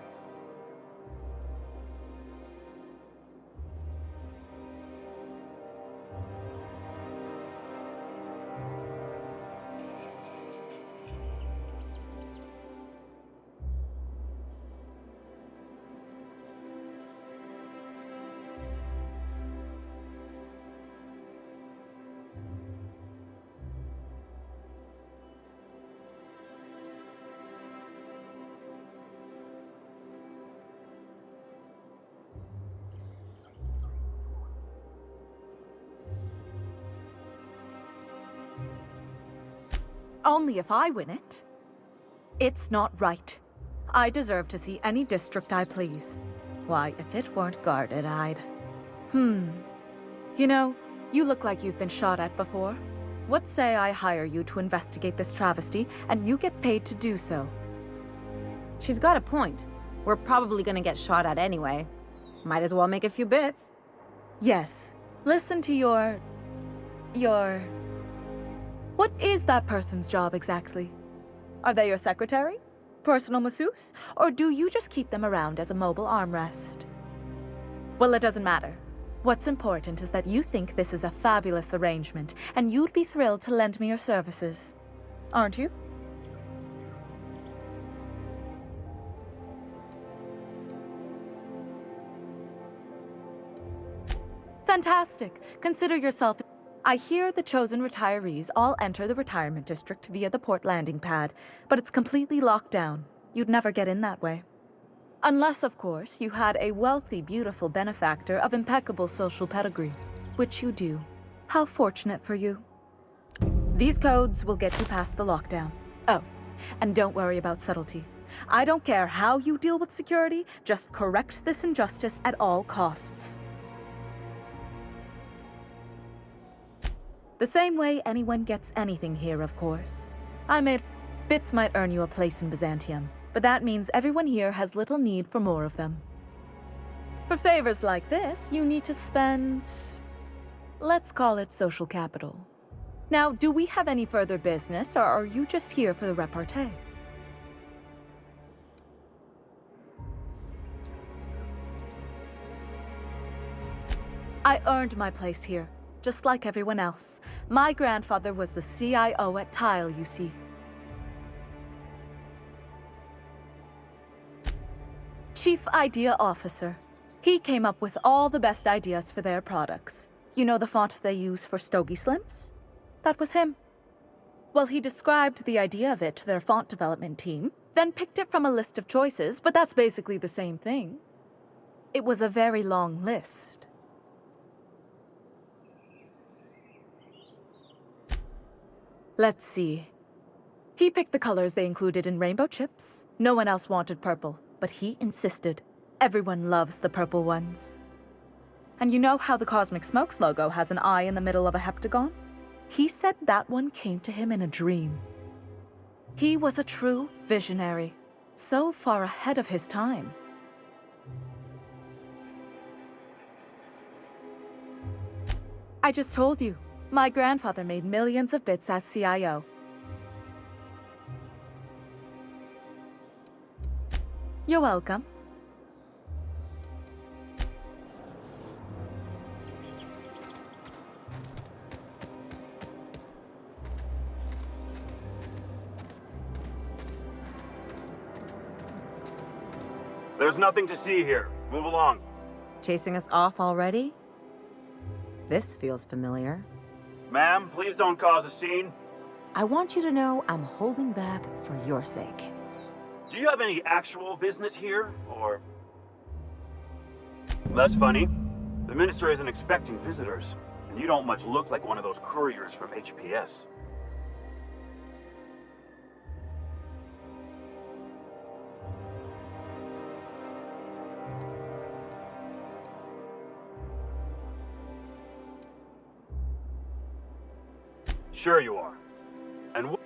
Only if I win it. It's not right. I deserve to see any district I please. Why, if it weren't guarded, I'd... You know, you look like you've been shot at before. What say I hire you to investigate this travesty, and you get paid to do so? She's got a point. We're probably gonna get shot at anyway. Might as well make a few bits. Yes. Listen to your... What is that person's job exactly? Are they your secretary? Personal masseuse? Or do you just keep them around as a mobile armrest? Well, it doesn't matter. What's important is that you think this is a fabulous arrangement, and you'd be thrilled to lend me your services. Aren't you? Fantastic. Consider yourself... I hear the chosen retirees all enter the retirement district via the port landing pad, but it's completely locked down. You'd never get in that way. Unless, of course, you had a wealthy, beautiful benefactor of impeccable social pedigree, which you do. How fortunate for you. These codes will get you past the lockdown. Oh, and don't worry about subtlety. I don't care how you deal with security, just correct this injustice at all costs. The same way anyone gets anything here, of course. Bits might earn you a place in Byzantium, but that means everyone here has little need for more of them. For favors like this, you need to spend... let's call it social capital. Now, do we have any further business, or are you just here for the repartee? I earned my place here, just like everyone else. My grandfather was the CIO at Tile, you see. Chief Idea Officer. He came up with all the best ideas for their products. You know the font they use for Stogie Slims? That was him. Well, he described the idea of it to their font development team, then picked it from a list of choices, but that's basically the same thing. It was a very long list. Let's see. He picked the colors they included in rainbow chips. No one else wanted purple, but he insisted. Everyone loves the purple ones. And you know how the Cosmic Smokes logo has an eye in the middle of a heptagon? He said that one came to him in a dream. He was a true visionary, so far ahead of his time. I just told you, my grandfather made millions of bits as CIO. You're welcome. There's nothing to see here. Move along. Chasing us off already? This feels familiar. Ma'am, please don't cause a scene. I want you to know I'm holding back for your sake. Do you have any actual business here, or... That's funny. The Minister isn't expecting visitors, and you don't much look like one of those couriers from HPS. Sure you are. And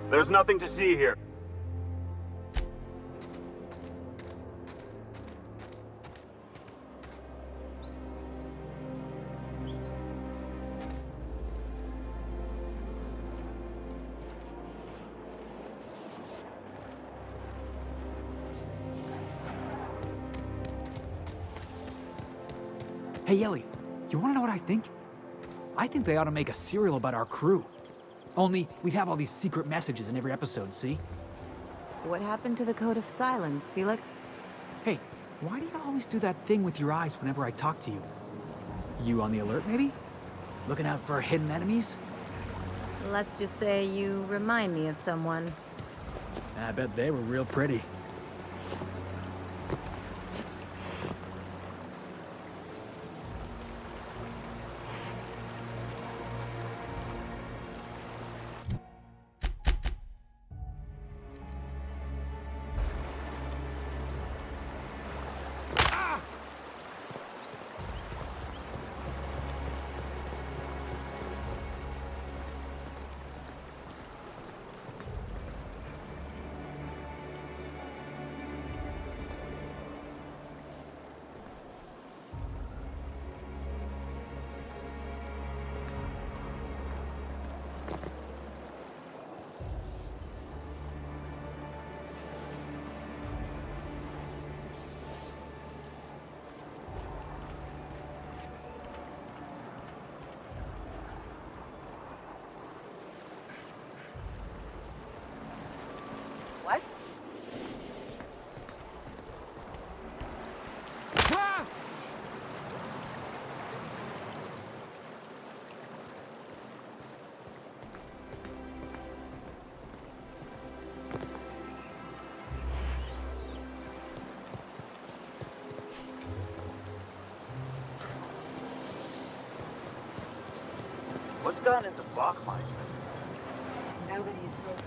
there's nothing to see here. Hey, Ellie, you wanna know what I think? I think they ought to make a serial about our crew. Only, we'd have all these secret messages in every episode, see? What happened to the Code of Silence, Felix? Hey, why do you always do that thing with your eyes whenever I talk to you? You on the alert, maybe? Looking out for hidden enemies? Let's just say you remind me of someone. I bet they were real pretty. What's gotten into Bachmeister? Now that he's broken.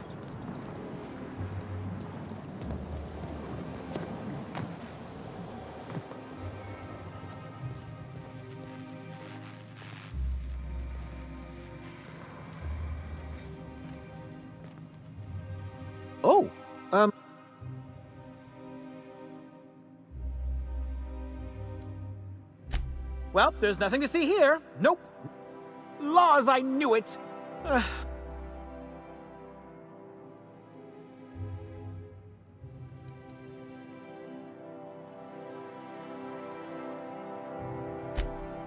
Oh, well, there's nothing to see here. Nope. Laws, I knew it.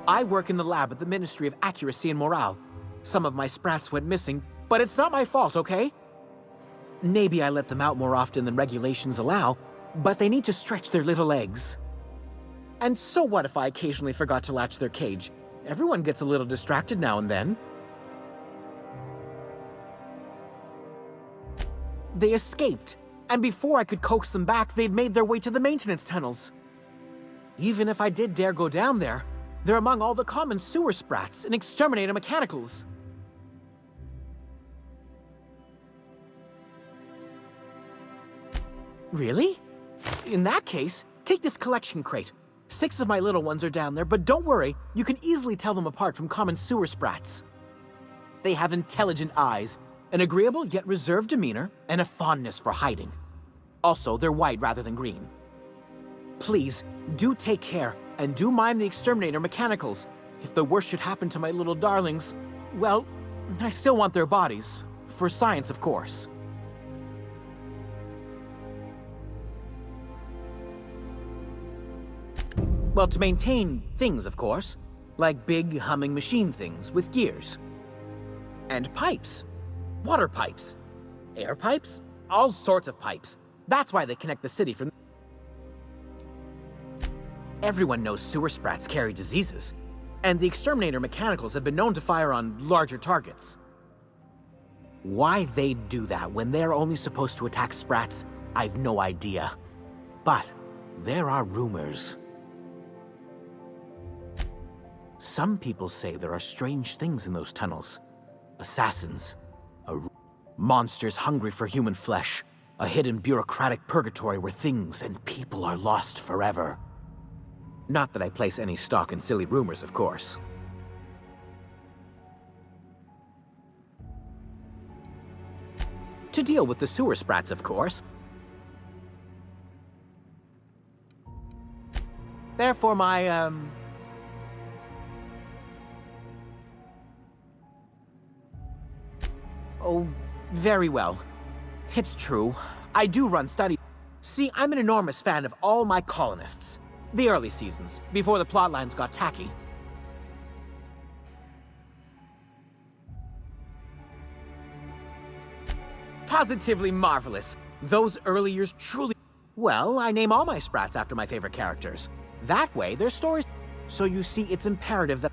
I work in the lab at the Ministry of Accuracy and Morale. Some of my sprats went missing, but it's not my fault, okay? Maybe I let them out more often than regulations allow, but they need to stretch their little legs. And so what if I occasionally forgot to latch their cage? Everyone gets a little distracted now and then. They escaped, and before I could coax them back, they'd made their way to the maintenance tunnels. Even if I did dare go down there, they're among all the common sewer sprats and exterminator mechanicals. Really? In that case, take this collection crate. 6 of my little ones are down there, but don't worry, you can easily tell them apart from common sewer sprats. They have intelligent eyes, an agreeable yet reserved demeanor, and a fondness for hiding. Also, they're white rather than green. Please, do take care, and do mind the exterminator mechanicals. If the worst should happen to my little darlings, well, I still want their bodies. For science, of course. Well, to maintain things, of course. Like big, humming machine things with gears. And pipes. Water pipes. Air pipes. All sorts of pipes. That's why they connect the city from... Everyone knows sewer sprats carry diseases. And the exterminator mechanicals have been known to fire on larger targets. Why they'd do that when they're only supposed to attack sprats, I've no idea. But there are rumors. Some people say there are strange things in those tunnels. Assassins. Monsters hungry for human flesh. A hidden bureaucratic purgatory where things and people are lost forever. Not that I place any stock in silly rumors, of course. To deal with the sewer sprats, of course. Therefore, my, Oh, very well. It's true. I do run studies. See, I'm an enormous fan of all my colonists. The early seasons, before the plotlines got tacky. Positively marvelous. Those early years truly... Well, I name all my sprats after my favorite characters. That way, their stories... So you see, it's imperative that...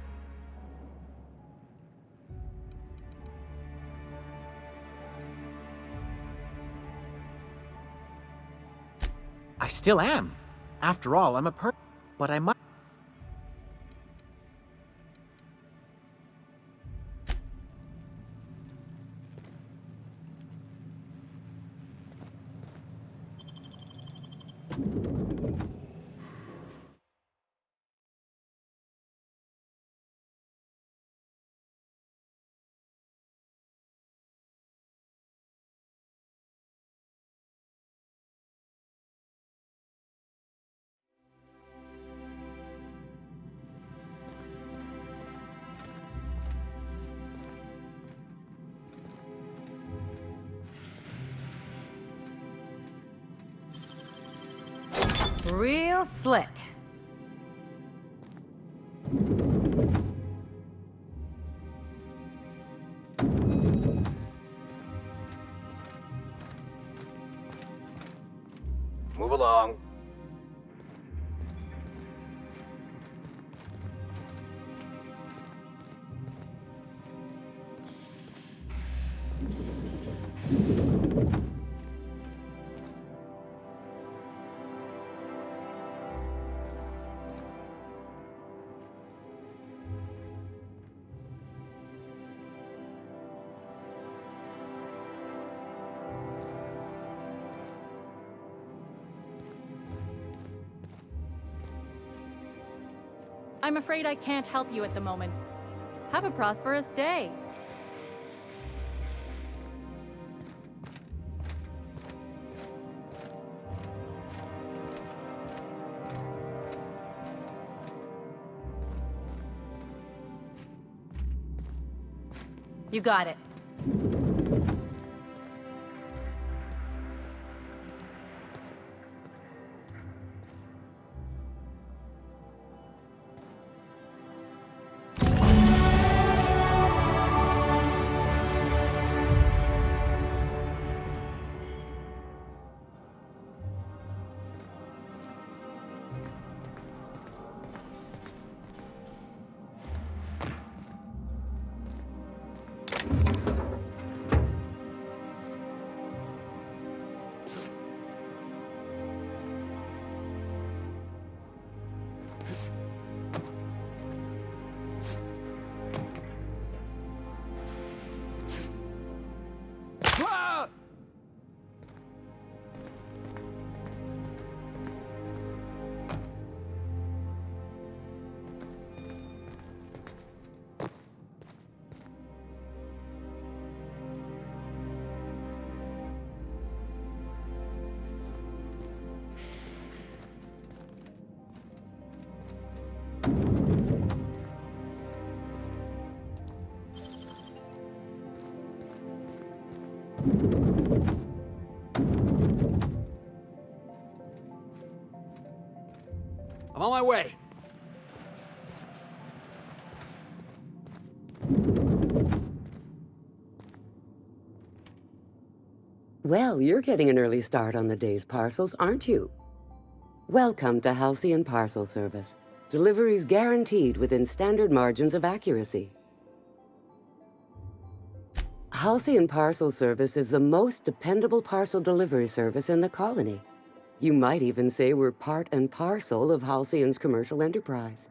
I still am. After all, I'm a but I might... Real slick. Move along. I'm afraid I can't help you at the moment. Have a prosperous day. You got it. I'm on my way. Well, you're getting an early start on the day's parcels, aren't you? Welcome to Halcyon Parcel Service. Deliveries guaranteed within standard margins of accuracy. Halcyon Parcel Service is the most dependable parcel delivery service in the colony. You might even say we're part and parcel of Halcyon's commercial enterprise.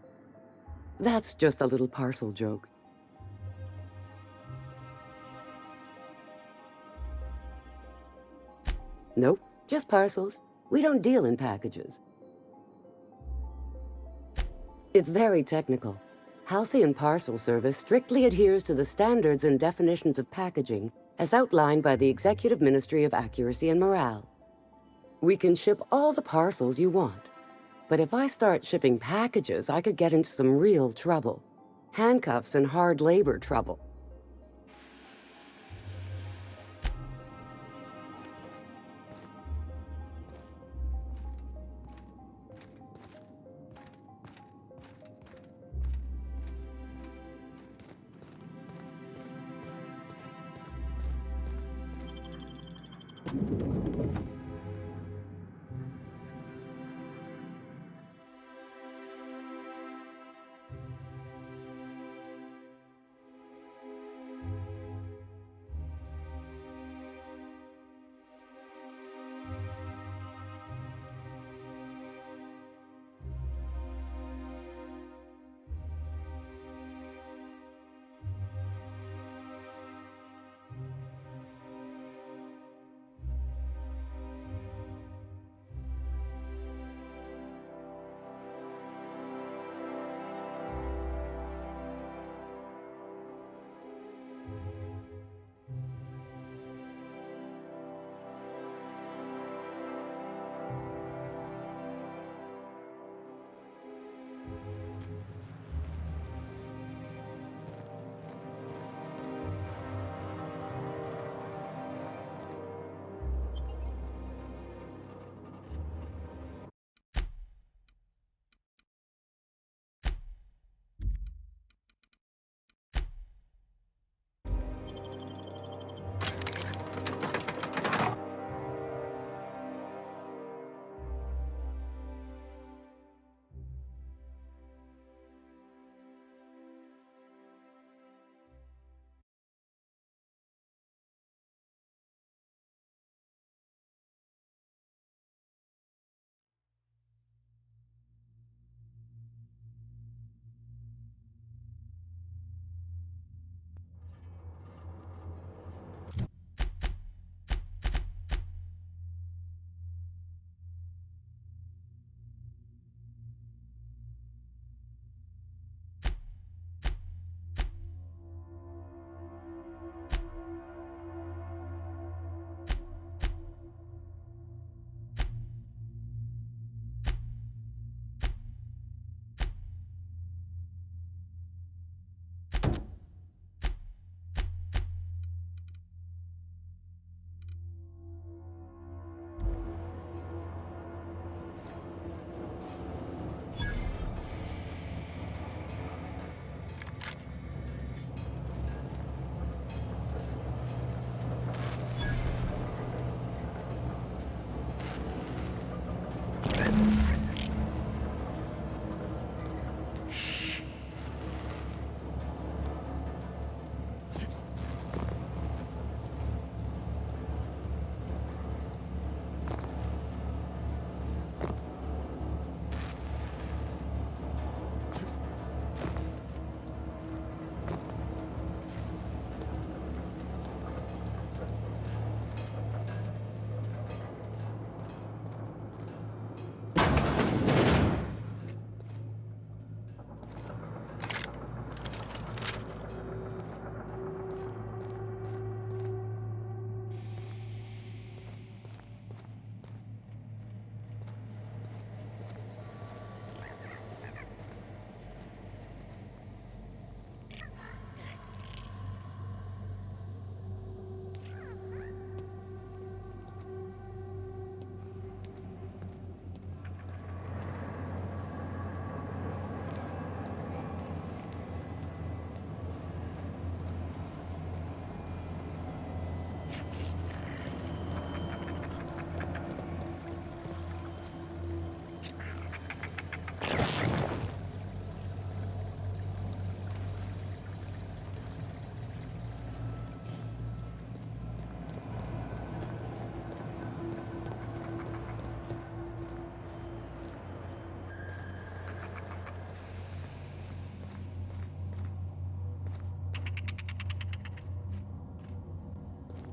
That's just a little parcel joke. Nope, just parcels. We don't deal in packages. It's very technical. Halcyon Parcel Service strictly adheres to the standards and definitions of packaging as outlined by the Executive Ministry of Accuracy and Morale. We can ship all the parcels you want. But if I start shipping packages, I could get into some real trouble. Handcuffs and hard labor trouble.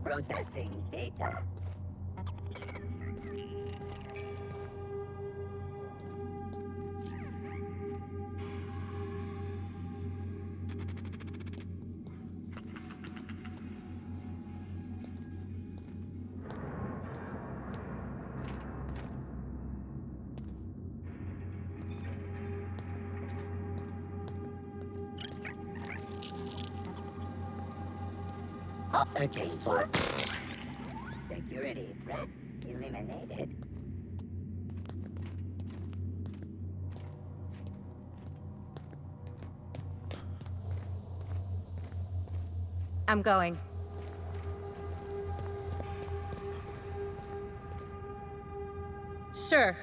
Processing data. Searching for security threat eliminated. I'm going. Sure.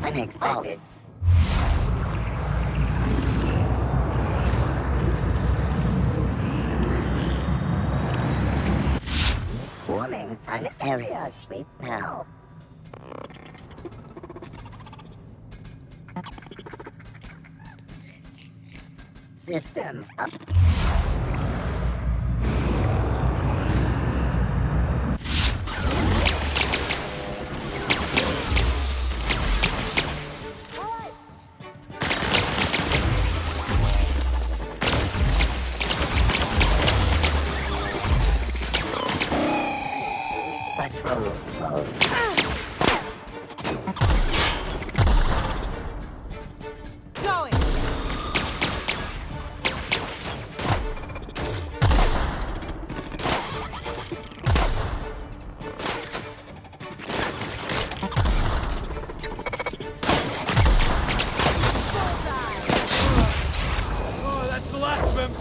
Unexpected. Forming an area sweep now. Systems up. Patrol mode. Going! Oh, that's the last of him.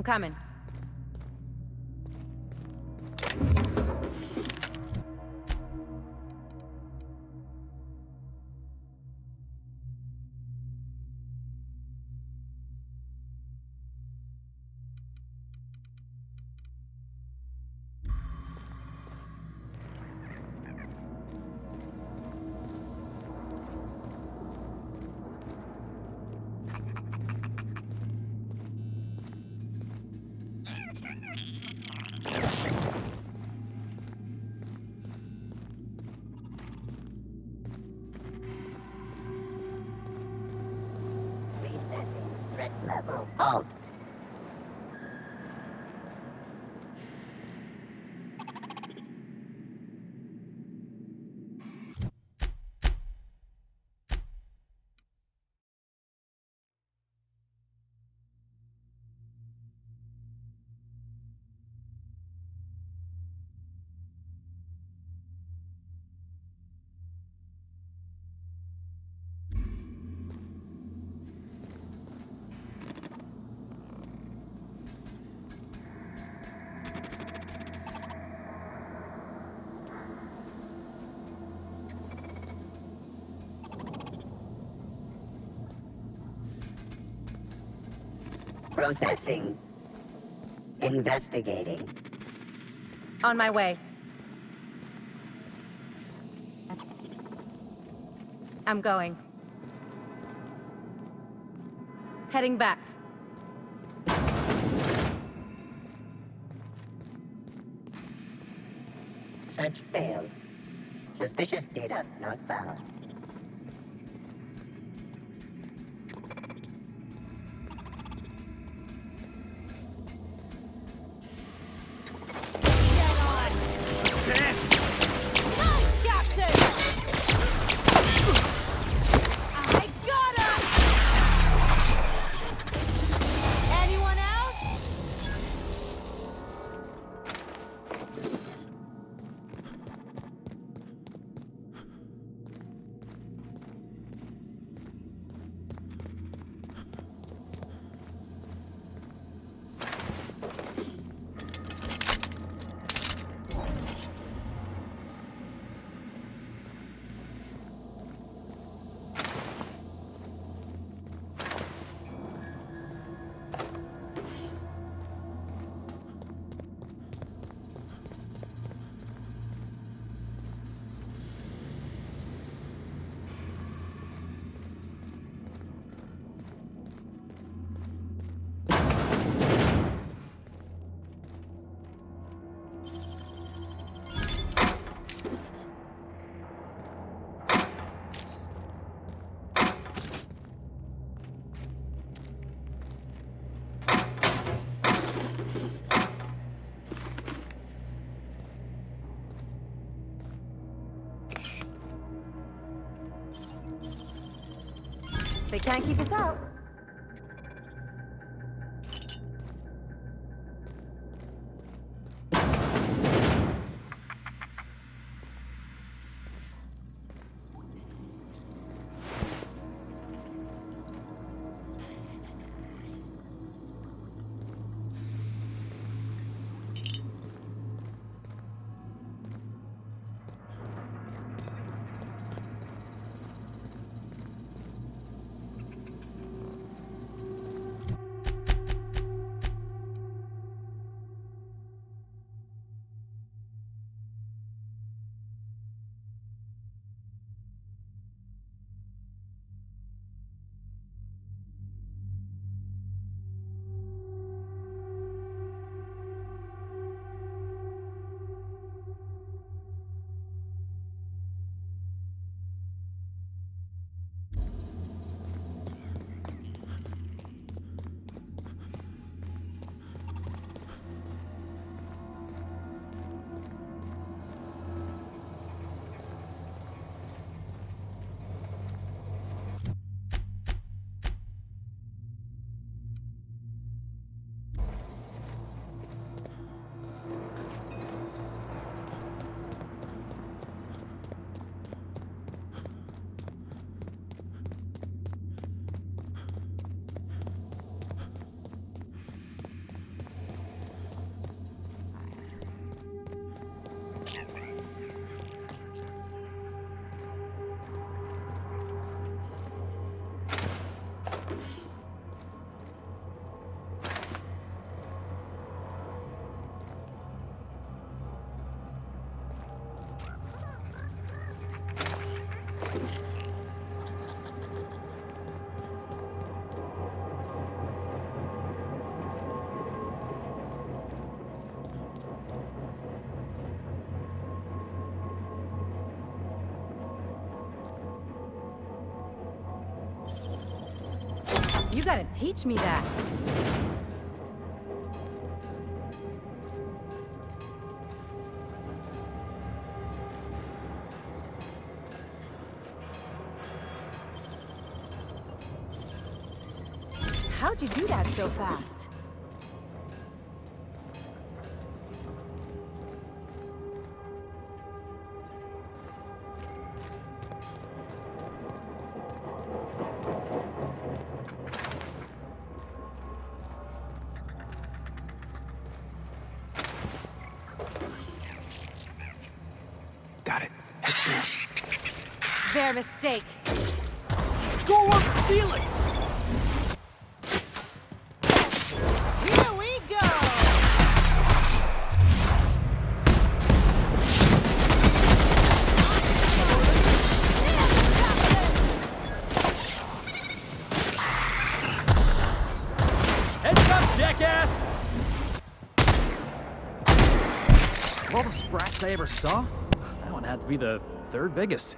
I'm coming. Resetting threat level. Halt. Processing. Investigating. On my way. I'm going. Heading back. Search failed. Suspicious data not found. They can't keep us out. You gotta teach me that. How'd you do that so fast? Got it. Heads down. Their mistake. Schoolwork for Felix! Here we go! Heads up, jackass! Of all the sprats I ever saw, that one had to be the third biggest.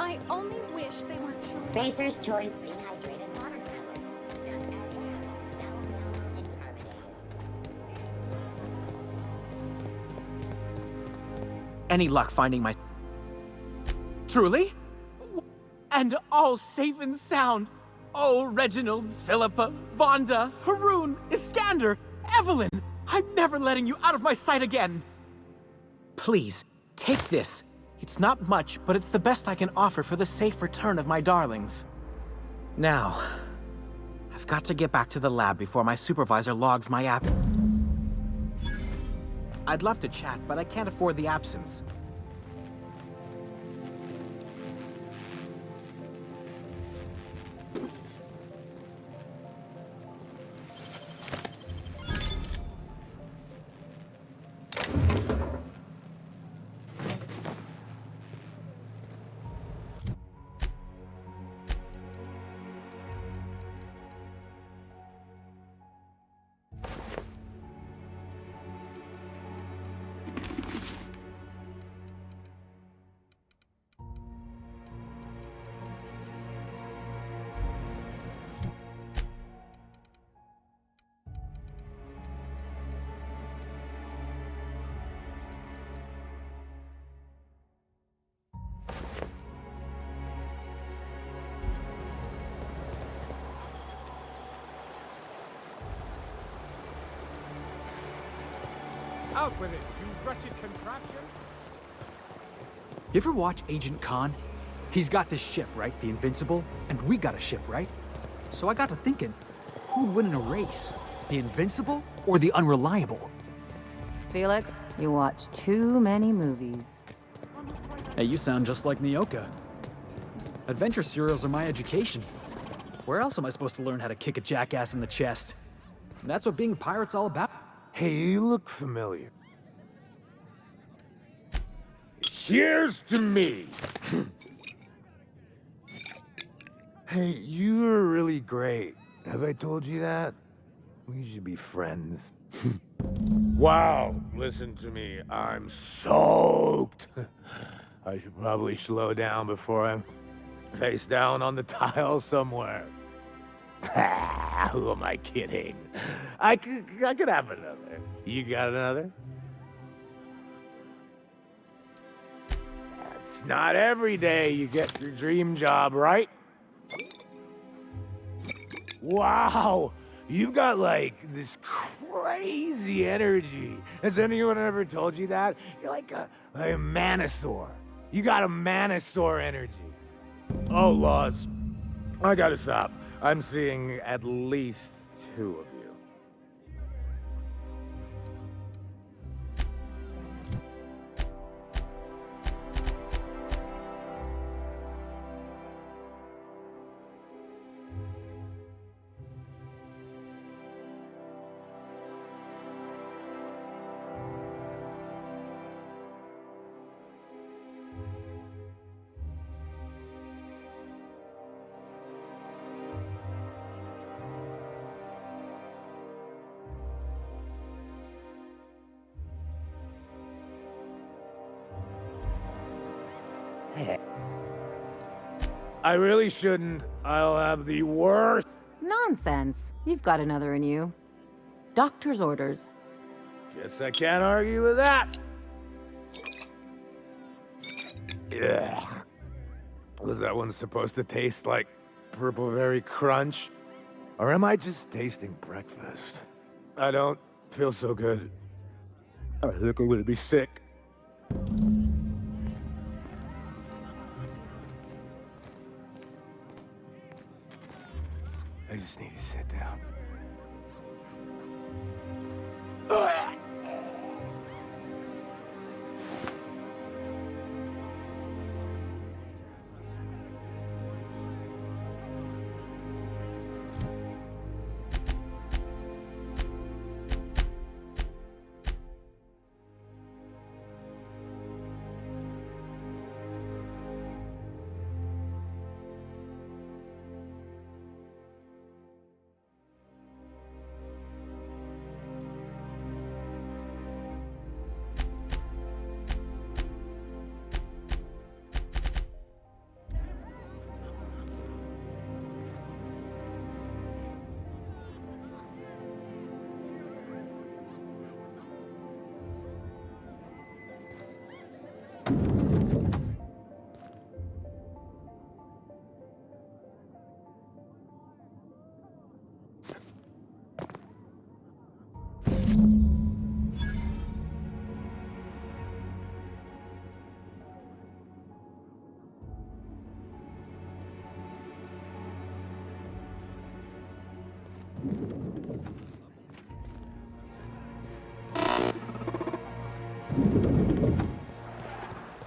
I only wish they weren't short. Spacer's Choice dehydrated water tablets. Just add air, salicylic and carbonated. Any luck finding my... Truly? And all safe and sound. Oh, Reginald, Philippa, Vonda, Haroon, Iskander, Evelyn! I'm never letting you out of my sight again! Please, take this. It's not much, but it's the best I can offer for the safe return of my darlings. Now, I've got to get back to the lab before my supervisor logs my app. I'd love to chat, but I can't afford the absence. Out with it, you wretched contraption! You ever watch Agent Khan? He's got this ship, right? The Invincible? And we got a ship, right? So I got to thinking, who'd win in a race? The Invincible or the Unreliable? Felix, you watch too many movies. Hey, you sound just like Nyoka. Adventure serials are my education. Where else am I supposed to learn how to kick a jackass in the chest? And that's what being a pirate's all about. Hey, you look familiar. Cheers to me! Hey, you're really great. Have I told you that? We should be friends. Wow, listen to me. I'm soaked. I should probably slow down before I'm face down on the tile somewhere. Who am I kidding? I could have another. You got another? It's not every day you get your dream job, right? Wow, you got like this crazy energy. Has anyone ever told you that? You're like a Manosaur. You got a Manosaur energy. Oh, Laws, I gotta stop. I'm seeing at least 2 of you. I really shouldn't. I'll have the worst. Nonsense. You've got another in you. Doctor's orders. Guess I can't argue with that. Yeah. Was that one supposed to taste like Purple Berry Crunch? Or am I just tasting breakfast? I don't feel so good. I think I'm gonna be sick. I just need to sit down.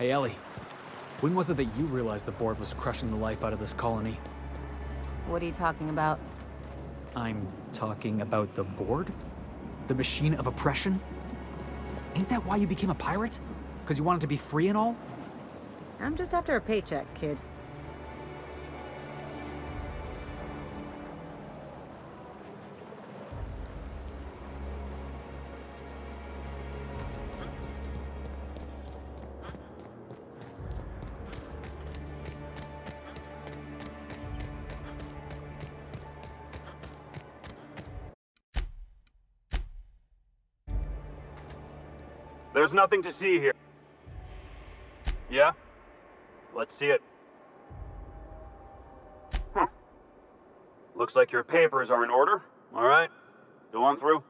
Hey, Ellie. When was it that you realized the board was crushing the life out of this colony? What are you talking about? I'm talking about the board? The machine of oppression? Ain't that why you became a pirate? Because you wanted to be free and all? I'm just after a paycheck, kid. There's nothing to see here. Yeah? Let's see it. Looks like your papers are in order. All right. Go on through.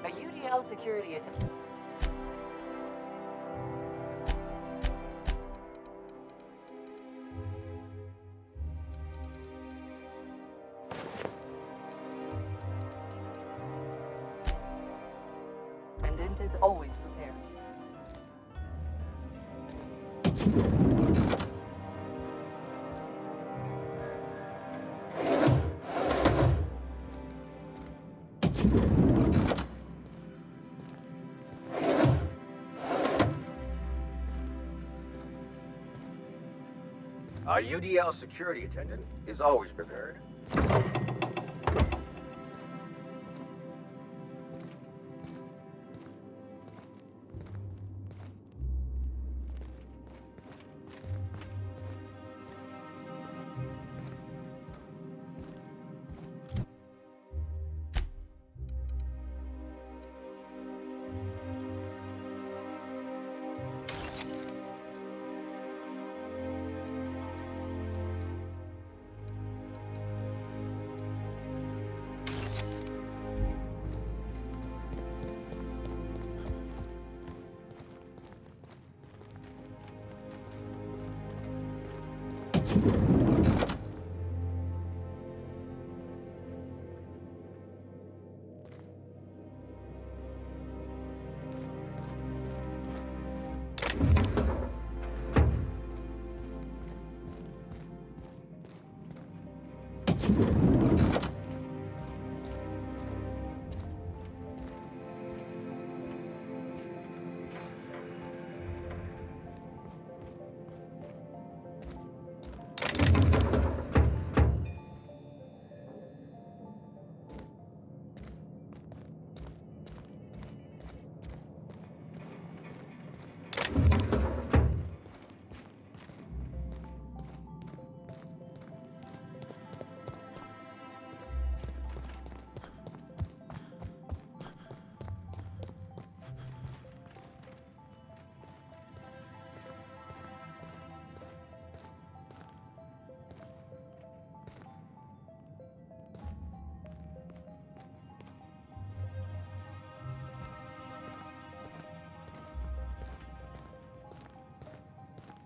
A UDL security attendant. Attendant is always prepared. Our UDL security attendant is always prepared.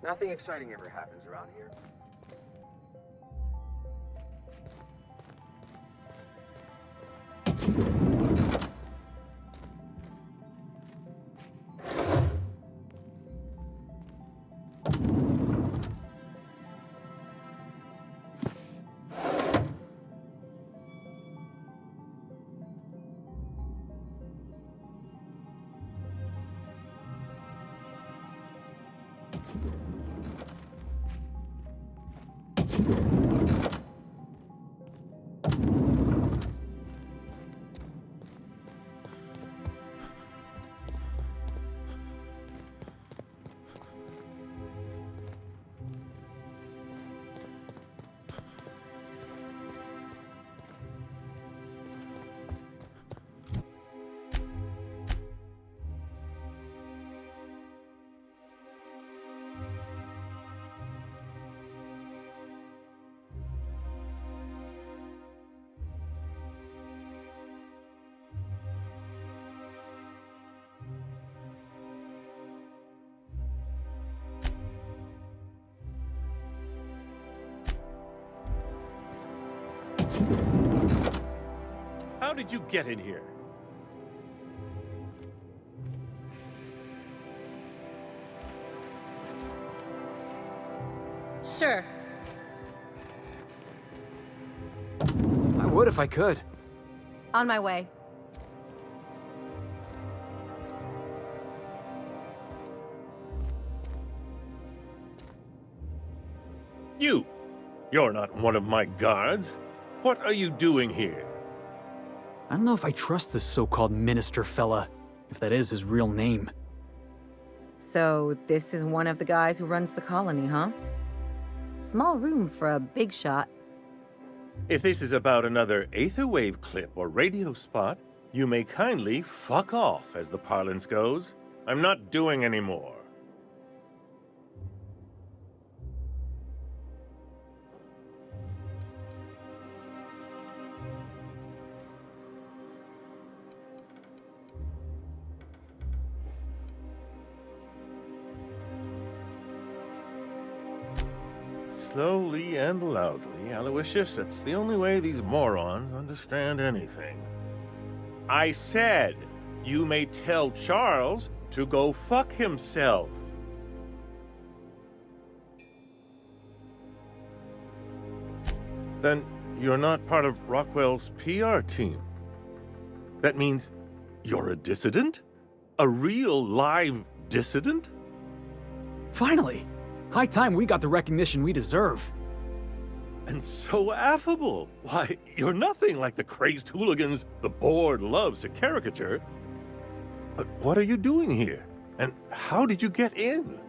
Nothing exciting ever happens around here. How did you get in here? Sure. I would if I could. On my way. You're not one of my guards. What are you doing here? I don't know if I trust this so-called minister fella, if that is his real name. So, this is one of the guys who runs the colony, huh? Small room for a big shot. If this is about another Aetherwave clip or radio spot, you may kindly fuck off, as the parlance goes. I'm not doing any more. Slowly and loudly, Aloysius, it's the only way these morons understand anything. I said, you may tell Charles to go fuck himself. Then you're not part of Rockwell's PR team. That means you're a dissident? A real live dissident? Finally! High time we got the recognition we deserve. And so affable. Why, you're nothing like the crazed hooligans the board loves to caricature. But what are you doing here? And how did you get in?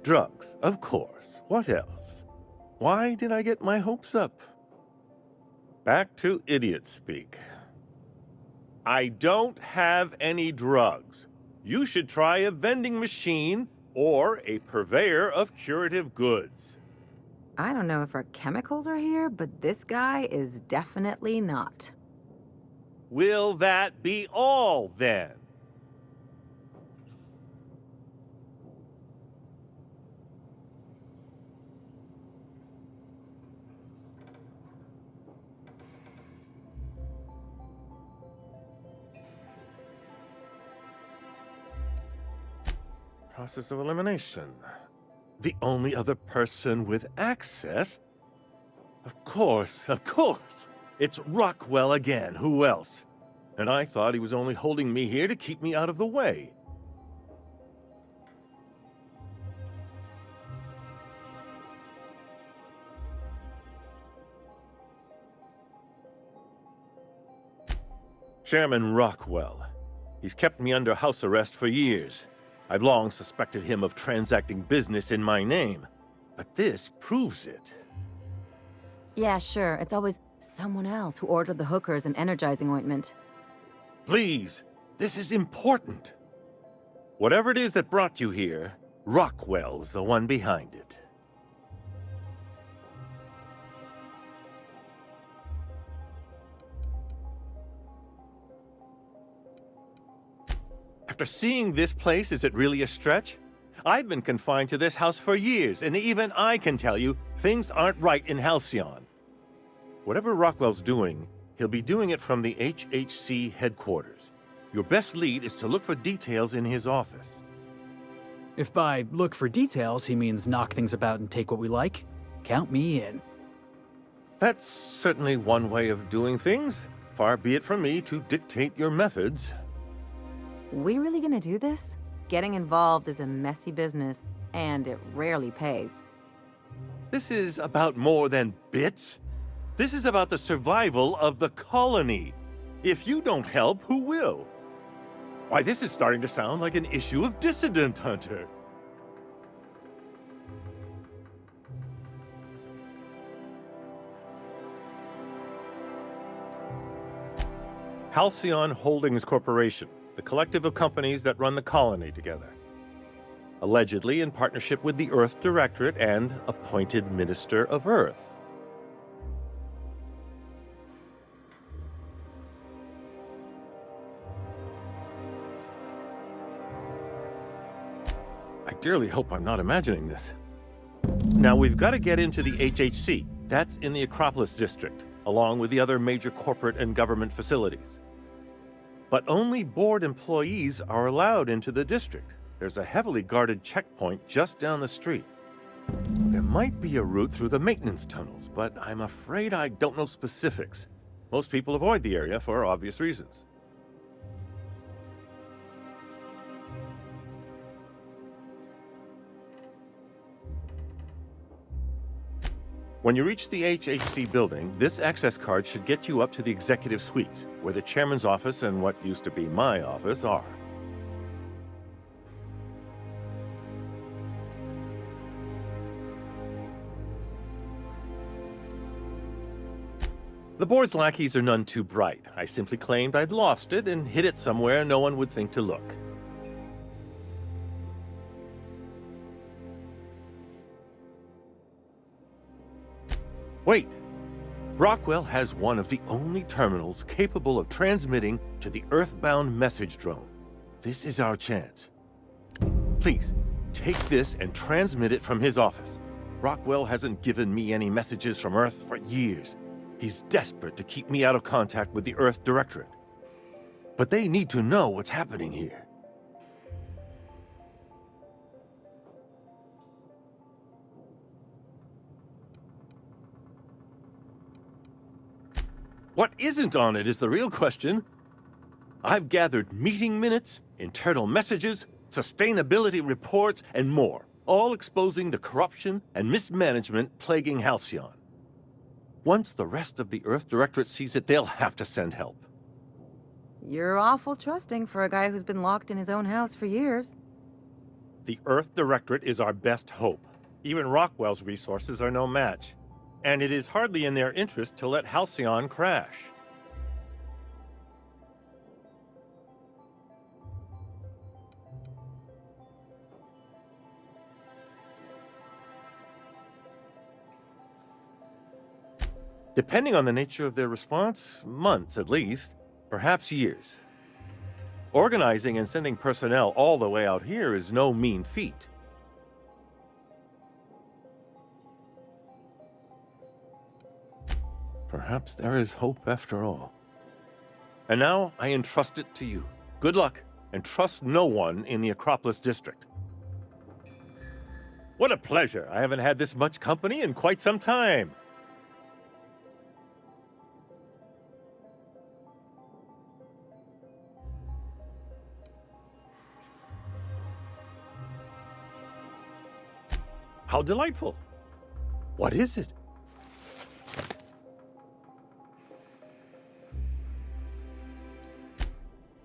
Drugs, of course. What else? Why did I get my hopes up? Back to idiot speak. I don't have any drugs. You should try a vending machine or a purveyor of curative goods. I don't know if our chemicals are here, but this guy is definitely not. Will that be all, then? Process of elimination. The only other person with access? Of course. It's Rockwell again. Who else? And I thought he was only holding me here to keep me out of the way. Chairman Rockwell. He's kept me under house arrest for years. I've long suspected him of transacting business in my name, but this proves it. Yeah, sure. It's always someone else who ordered the hookers and energizing ointment. Please, this is important. Whatever it is that brought you here, Rockwell's the one behind it. After seeing this place, is it really a stretch? I've been confined to this house for years, and even I can tell you, things aren't right in Halcyon. Whatever Rockwell's doing, he'll be doing it from the HHC headquarters. Your best lead is to look for details in his office. If by look for details he means knock things about and take what we like, count me in. That's certainly one way of doing things. Far be it from me to dictate your methods. We really gonna do this? Getting involved is a messy business, and it rarely pays. This is about more than bits. This is about the survival of the colony. If you don't help, who will? Why, this is starting to sound like an issue of Dissident Hunter. Halcyon Holdings Corporation, the collective of companies that run the colony together. Allegedly in partnership with the Earth Directorate and appointed Minister of Earth. I dearly hope I'm not imagining this. Now, we've got to get into the HHC. That's in the Acropolis District, along with the other major corporate and government facilities. But only board employees are allowed into the district. There's a heavily guarded checkpoint just down the street. There might be a route through the maintenance tunnels, but I'm afraid I don't know specifics. Most people avoid the area for obvious reasons. When you reach the HHC building, this access card should get you up to the executive suites, where the chairman's office and what used to be my office are. The board's lackeys are none too bright. I simply claimed I'd lost it and hid it somewhere no one would think to look. Wait! Rockwell has one of the only terminals capable of transmitting to the Earthbound message drone. This is our chance. Please, take this and transmit it from his office. Rockwell hasn't given me any messages from Earth for years. He's desperate to keep me out of contact with the Earth Directorate. But they need to know what's happening here. What isn't on it is the real question. I've gathered meeting minutes, internal messages, sustainability reports, and more, all exposing the corruption and mismanagement plaguing Halcyon. Once the rest of the Earth Directorate sees it, they'll have to send help. You're awful trusting for a guy who's been locked in his own house for years. The Earth Directorate is our best hope. Even Rockwell's resources are no match. And it is hardly in their interest to let Halcyon crash. Depending on the nature of their response, months at least, perhaps years. Organizing and sending personnel all the way out here is no mean feat. Perhaps there is hope after all. And now I entrust it to you. Good luck, and trust no one in the Acropolis District. What a pleasure! I haven't had this much company in quite some time. How delightful! What is it?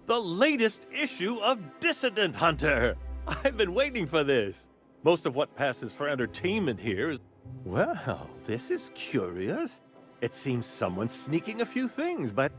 The latest issue of Dissident Hunter! I've been waiting for this. Most of what passes for entertainment here is... Well, this is curious. It seems someone's sneaking a few things, but...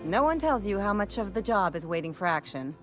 No one tells you how much of the job is waiting for action.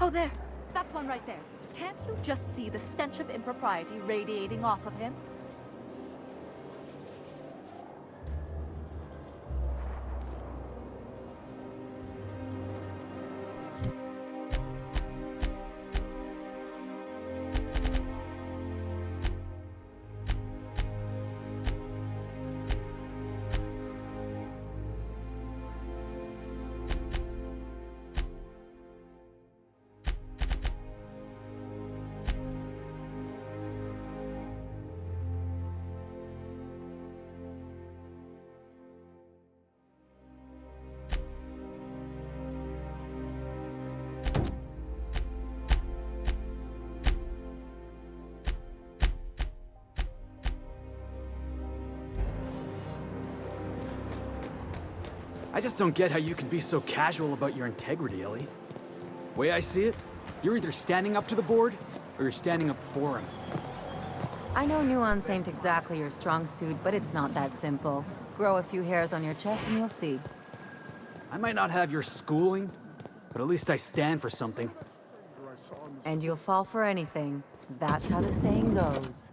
Oh, there. That's one right there. Can't you just see the stench of impropriety radiating off of him? I just don't get how you can be so casual about your integrity, Ellie. Way I see it, You're either standing up to the board, or you're standing up for him. I know nuance ain't exactly your strong suit, but it's not that simple. Grow a few hairs on your chest and you'll see. I might not have your schooling, but at least I stand for something. And you'll fall for anything. That's how the saying goes.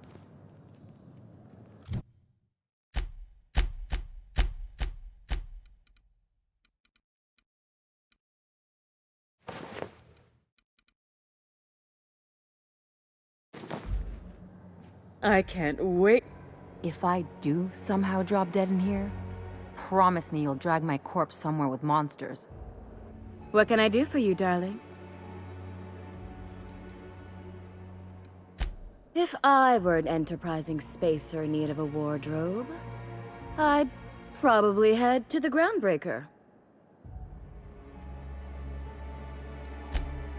I can't wait. If I do somehow drop dead in here, promise me you'll drag my corpse somewhere with monsters. What can I do for you, darling? If I were an enterprising spacer in need of a wardrobe, I'd probably head to the Groundbreaker.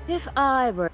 If I were...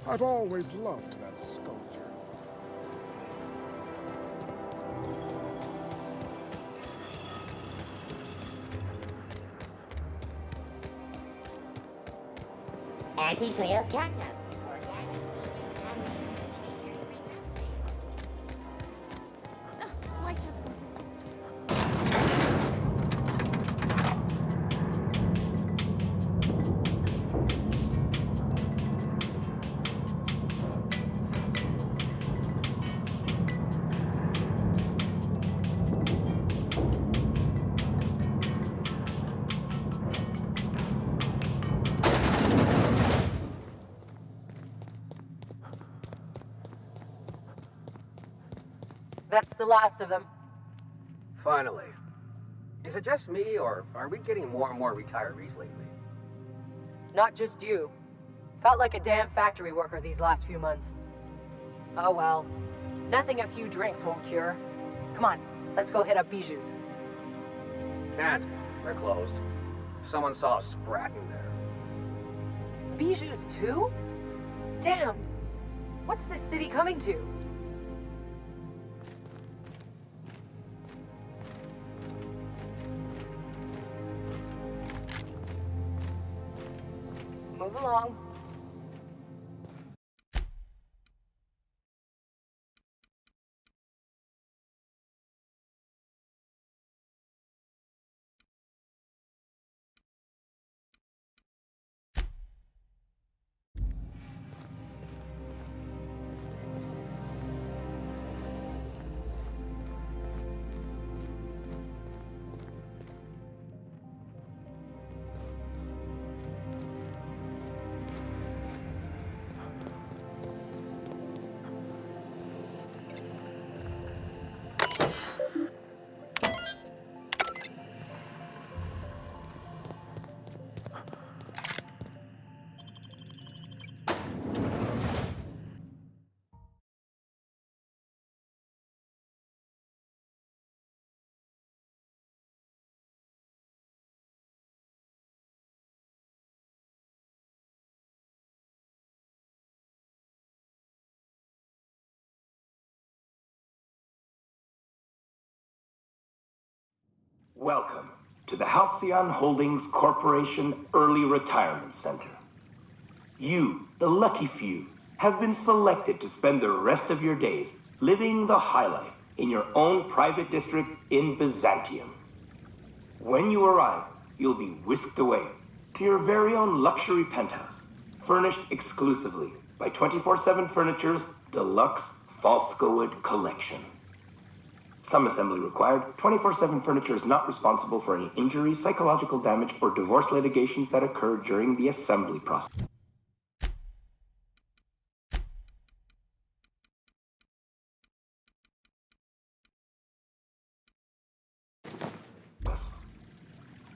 I've always loved that sculpture. Auntie Cleo's catch-up. Why can't That's the last of them. Finally. Is it just me, or are we getting more and more retirees lately? Not just you. Felt like a damn factory worker these last few months. Oh well. Nothing a few drinks won't cure. Come on, let's go hit up Bijou's. Can't. They're closed. Someone saw a sprat in there. Bijou's too? Damn. What's this city coming to? Move along. Welcome to the Halcyon Holdings Corporation Early Retirement Center. You, the lucky few, have been selected to spend the rest of your days living the high life in your own private district in Byzantium. When you arrive, you'll be whisked away to your very own luxury penthouse, furnished exclusively by 24/7 Furniture's deluxe Falskawood collection. Some assembly required. 24/7 Furniture is not responsible for any injury, psychological damage, or divorce litigations that occur during the assembly process.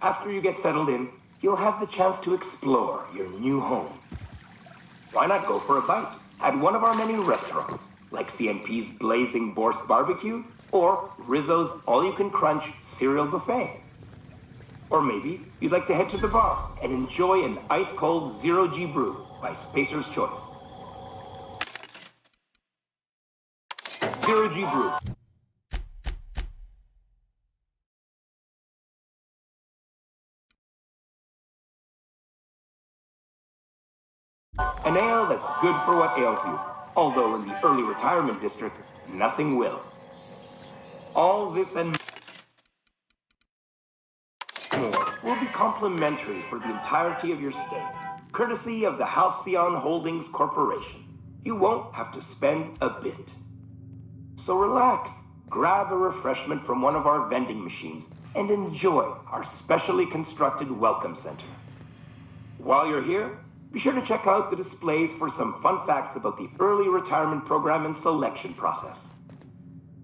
After you get settled in, you'll have the chance to explore your new home. Why not go for a bite at one of our many restaurants, like CNP's Blazing Borscht Barbecue or Rizzo's All-You-Can-Crunch Cereal Buffet? Or maybe you'd like to head to the bar and enjoy an ice-cold Zero-G brew by Spacer's Choice. Zero-G brew. An ale that's good for what ails you, although in the early retirement district, nothing will. All this and more will be complimentary for the entirety of your stay, courtesy of the Halcyon Holdings Corporation. You won't have to spend a bit. So relax, grab a refreshment from one of our vending machines, and enjoy our specially constructed welcome center. While you're here, be sure to check out the displays for some fun facts about the early retirement program and selection process.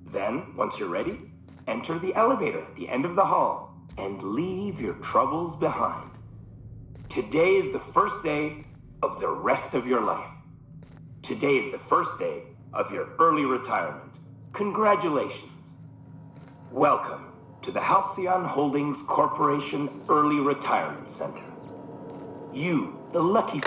Then, once you're ready, enter the elevator at the end of the hall and leave your troubles behind. Today is the first day of the rest of your life. Today is the first day of your early retirement. Congratulations. Welcome to the Halcyon Holdings Corporation Early Retirement Center. You, the lucky...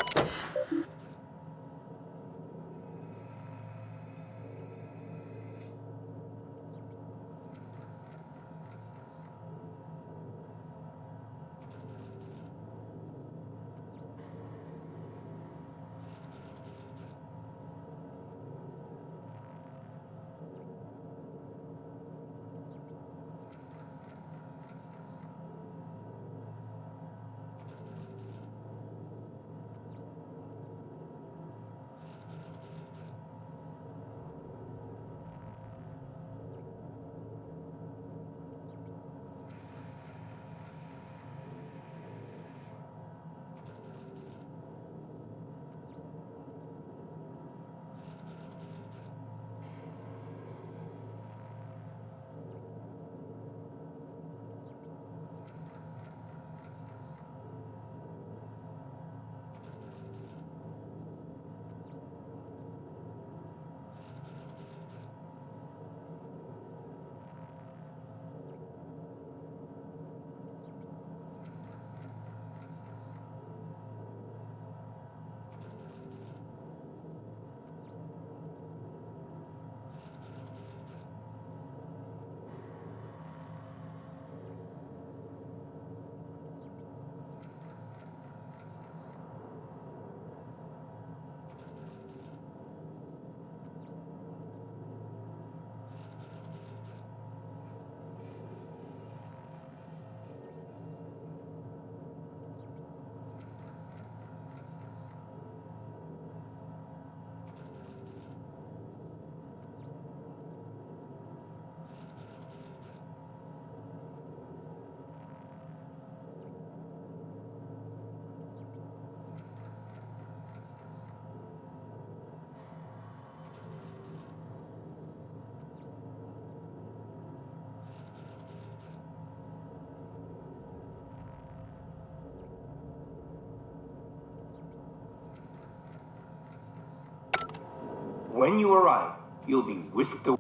When you arrive, you'll be whisked away.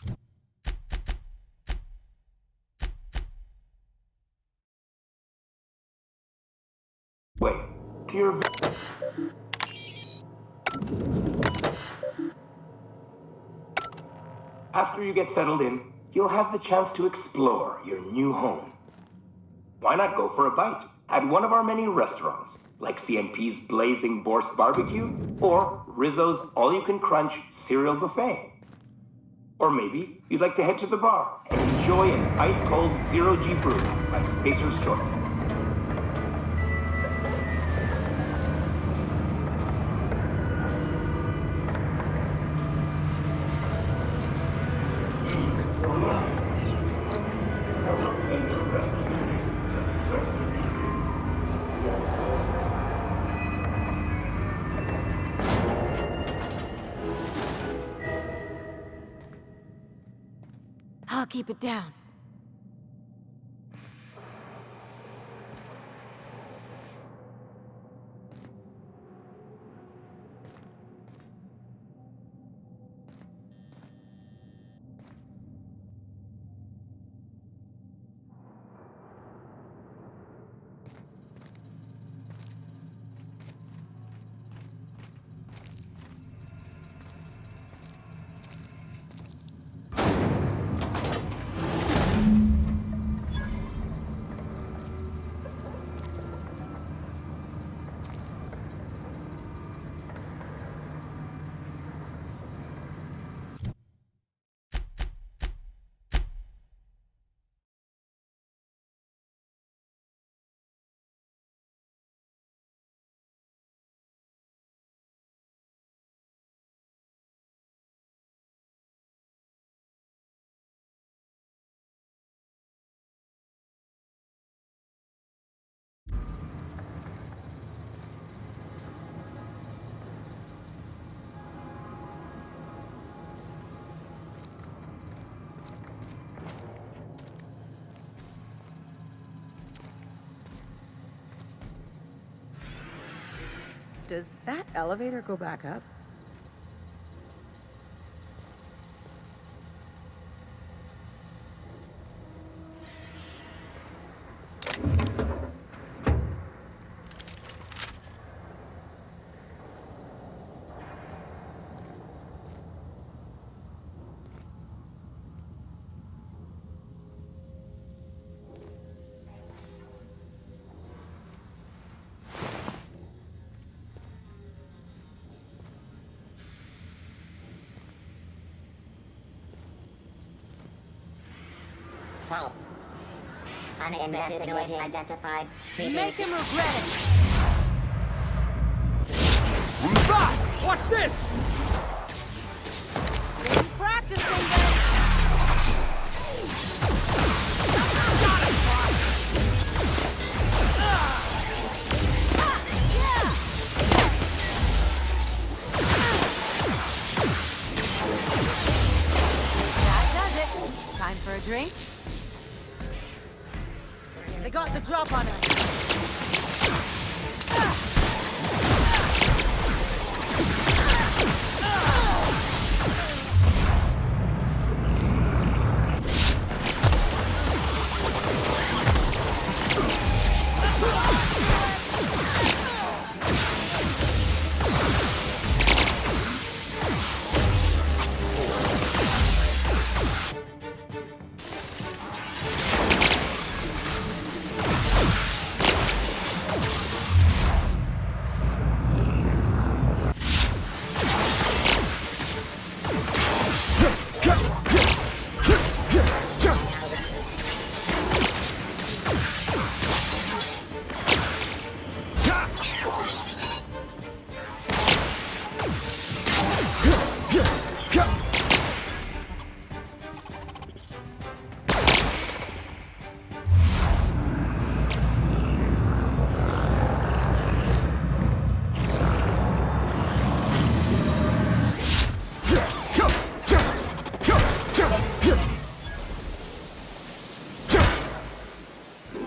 To your... After you get settled in, you'll have the chance to explore your new home. why not go for a bite at one of our many restaurants, like CNP's Blazing Borscht Barbecue or Rizzo's All-You-Can-Crunch Cereal Buffet? Or maybe you'd like to head to the bar and enjoy an ice-cold Zero-G brew by Spacer's Choice. I'll keep it down. Does that elevator go back up? Halt. Investigating identified. Make him regret it! Boss, watch this! Been practicing this! That does it. Time for a drink? They got the drop on us.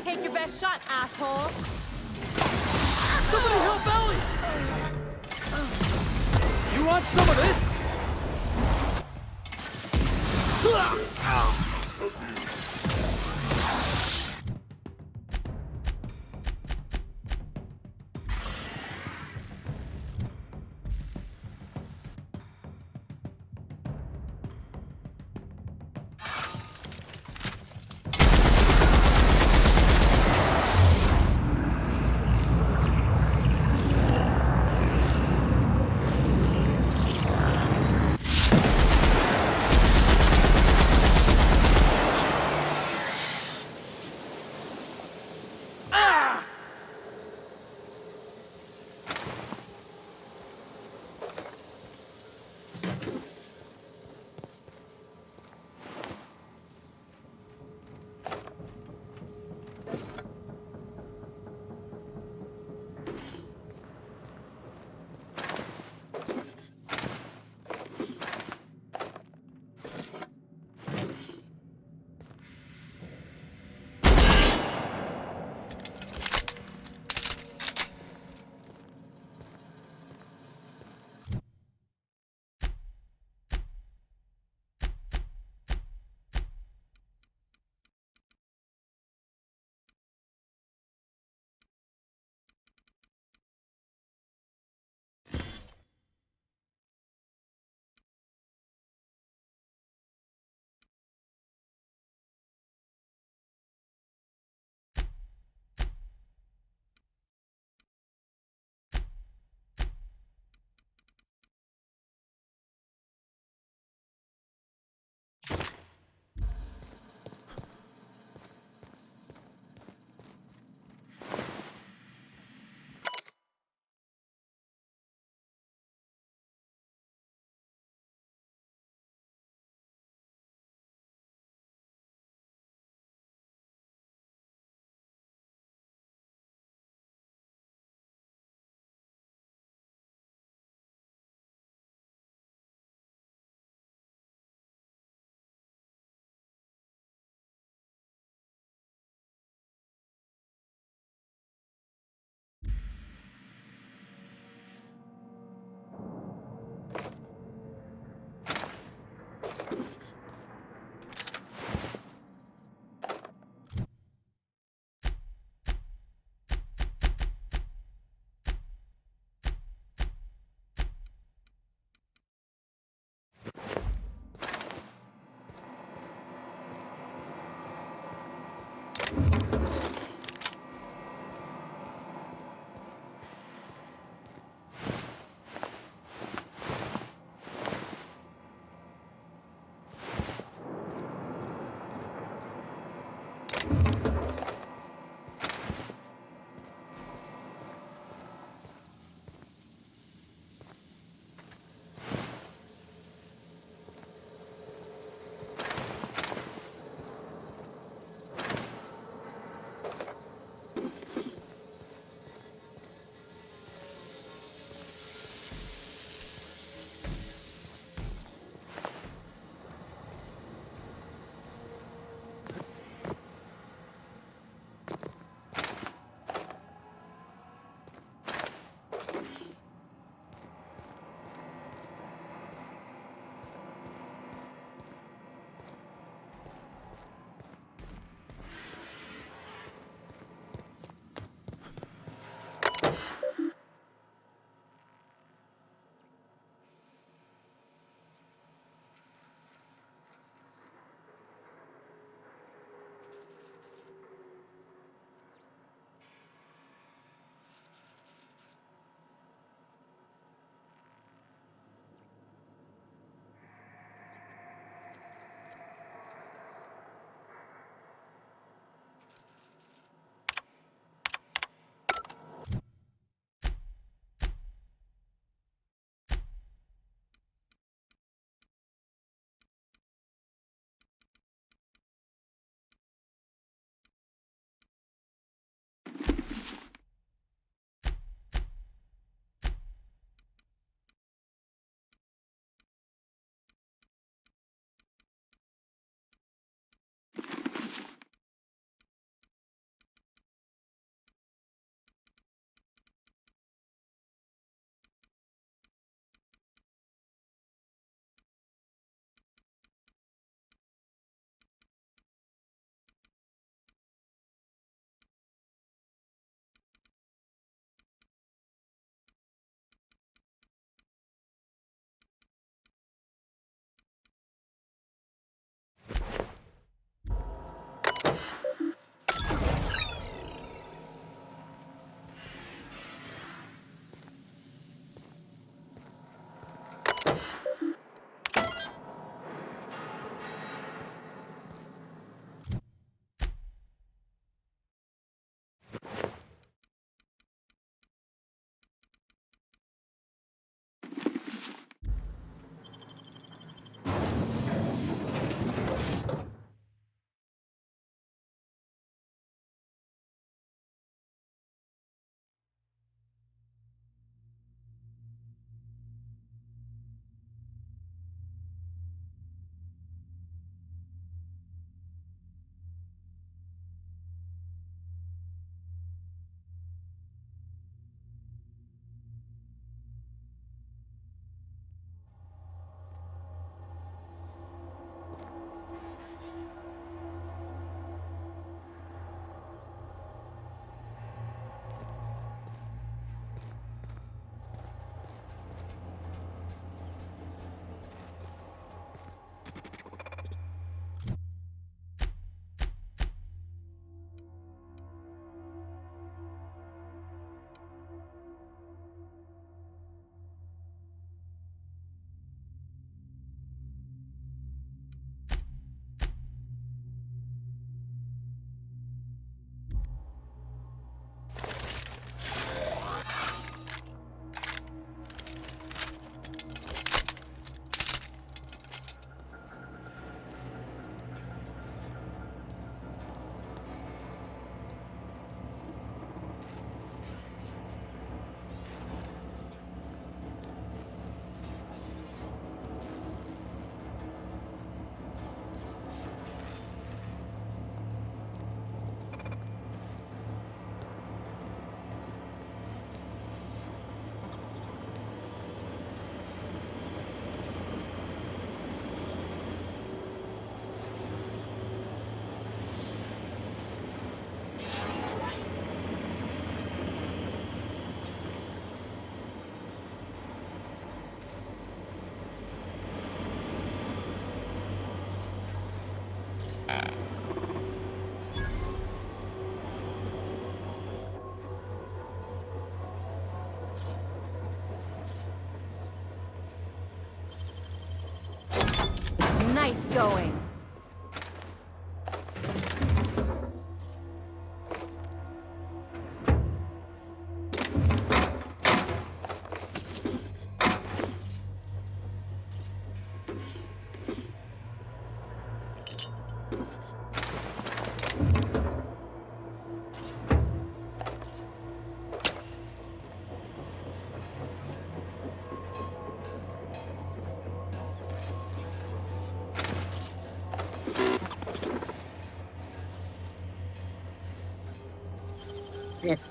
Take your best shot, asshole! Somebody help Ellie! You want some of this?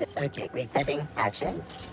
Subject resetting actions.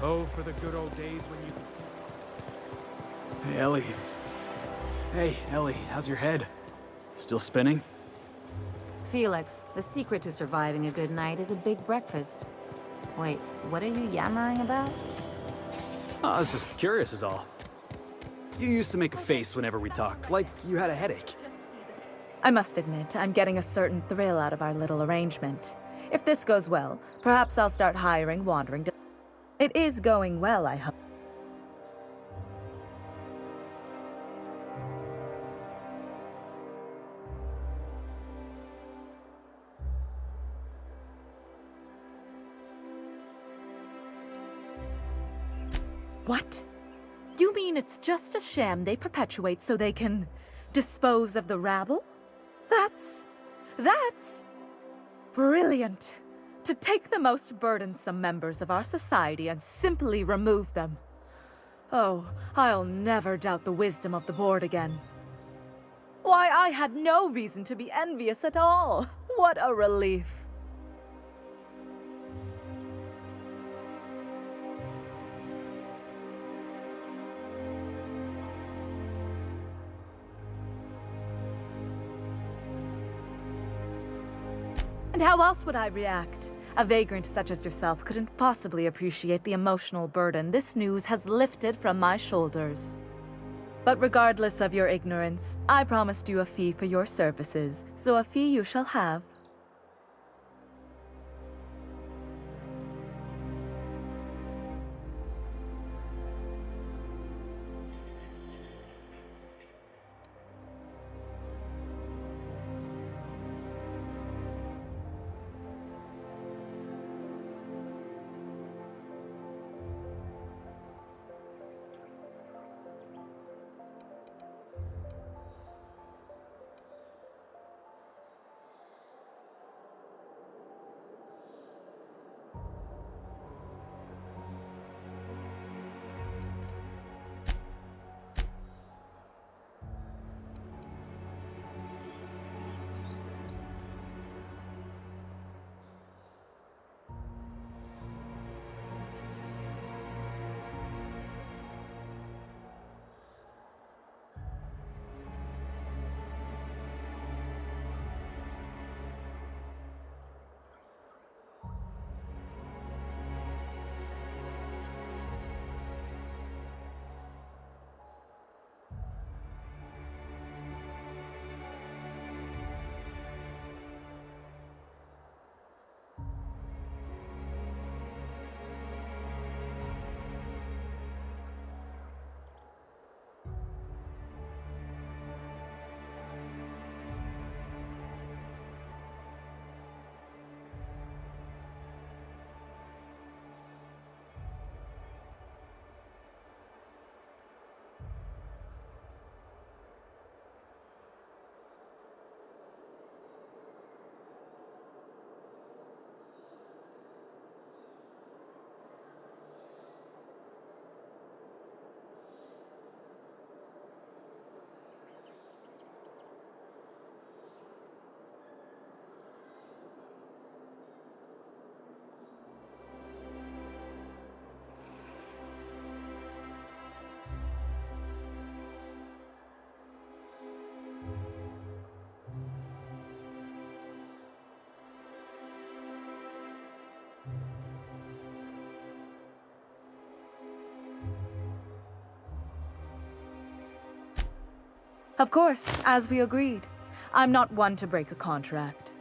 Oh, for the good old days when you could see. Hey, Ellie. Hey, Ellie, how's your head? Still spinning? Felix, the secret to surviving a good night is a big breakfast. Wait, what are you yammering about? Oh, I was just curious is all. You used to make a face whenever we talked, like you had a headache. I must admit, I'm getting a certain thrill out of our little arrangement. If this goes well, perhaps I'll start hiring wandering. It is going well, I hope. What? You mean it's just a sham they perpetuate so they can dispose of the rabble? That's brilliant. To take the most burdensome members of our society and simply remove them. Oh, I'll never doubt the wisdom of the board again. Why, I had no reason to be envious at all. What a relief. And how else would I react? A vagrant such as yourself couldn't possibly appreciate the emotional burden this news has lifted from my shoulders. But regardless of your ignorance, I promised you a fee for your services, so a fee you shall have. Of course, as we agreed. I'm not one to break a contract.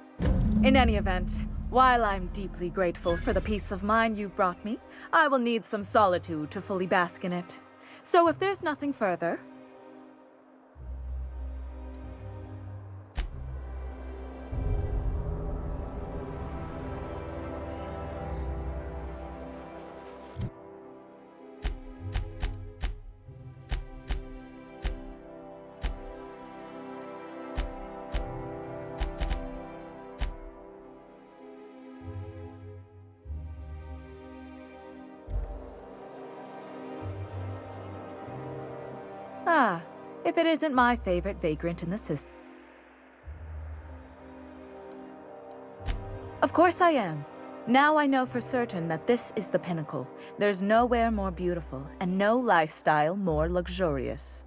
In any event, while I'm deeply grateful for the peace of mind you've brought me, I will need some solitude to fully bask in it. So if there's nothing further... Ah, if it isn't my favorite vagrant in the system. Of course I am. Now I know for certain that this is the pinnacle. There's nowhere more beautiful, and no lifestyle more luxurious.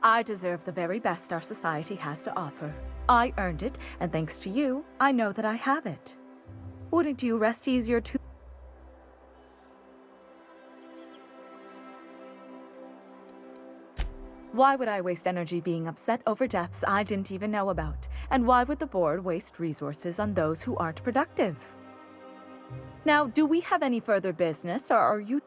I deserve the very best our society has to offer. I earned it, and thanks to you, I know that I have it. Wouldn't you rest easier too? Why would I waste energy being upset over deaths I didn't even know about? And why would the board waste resources on those who aren't productive? Now, do we have any further business, or are you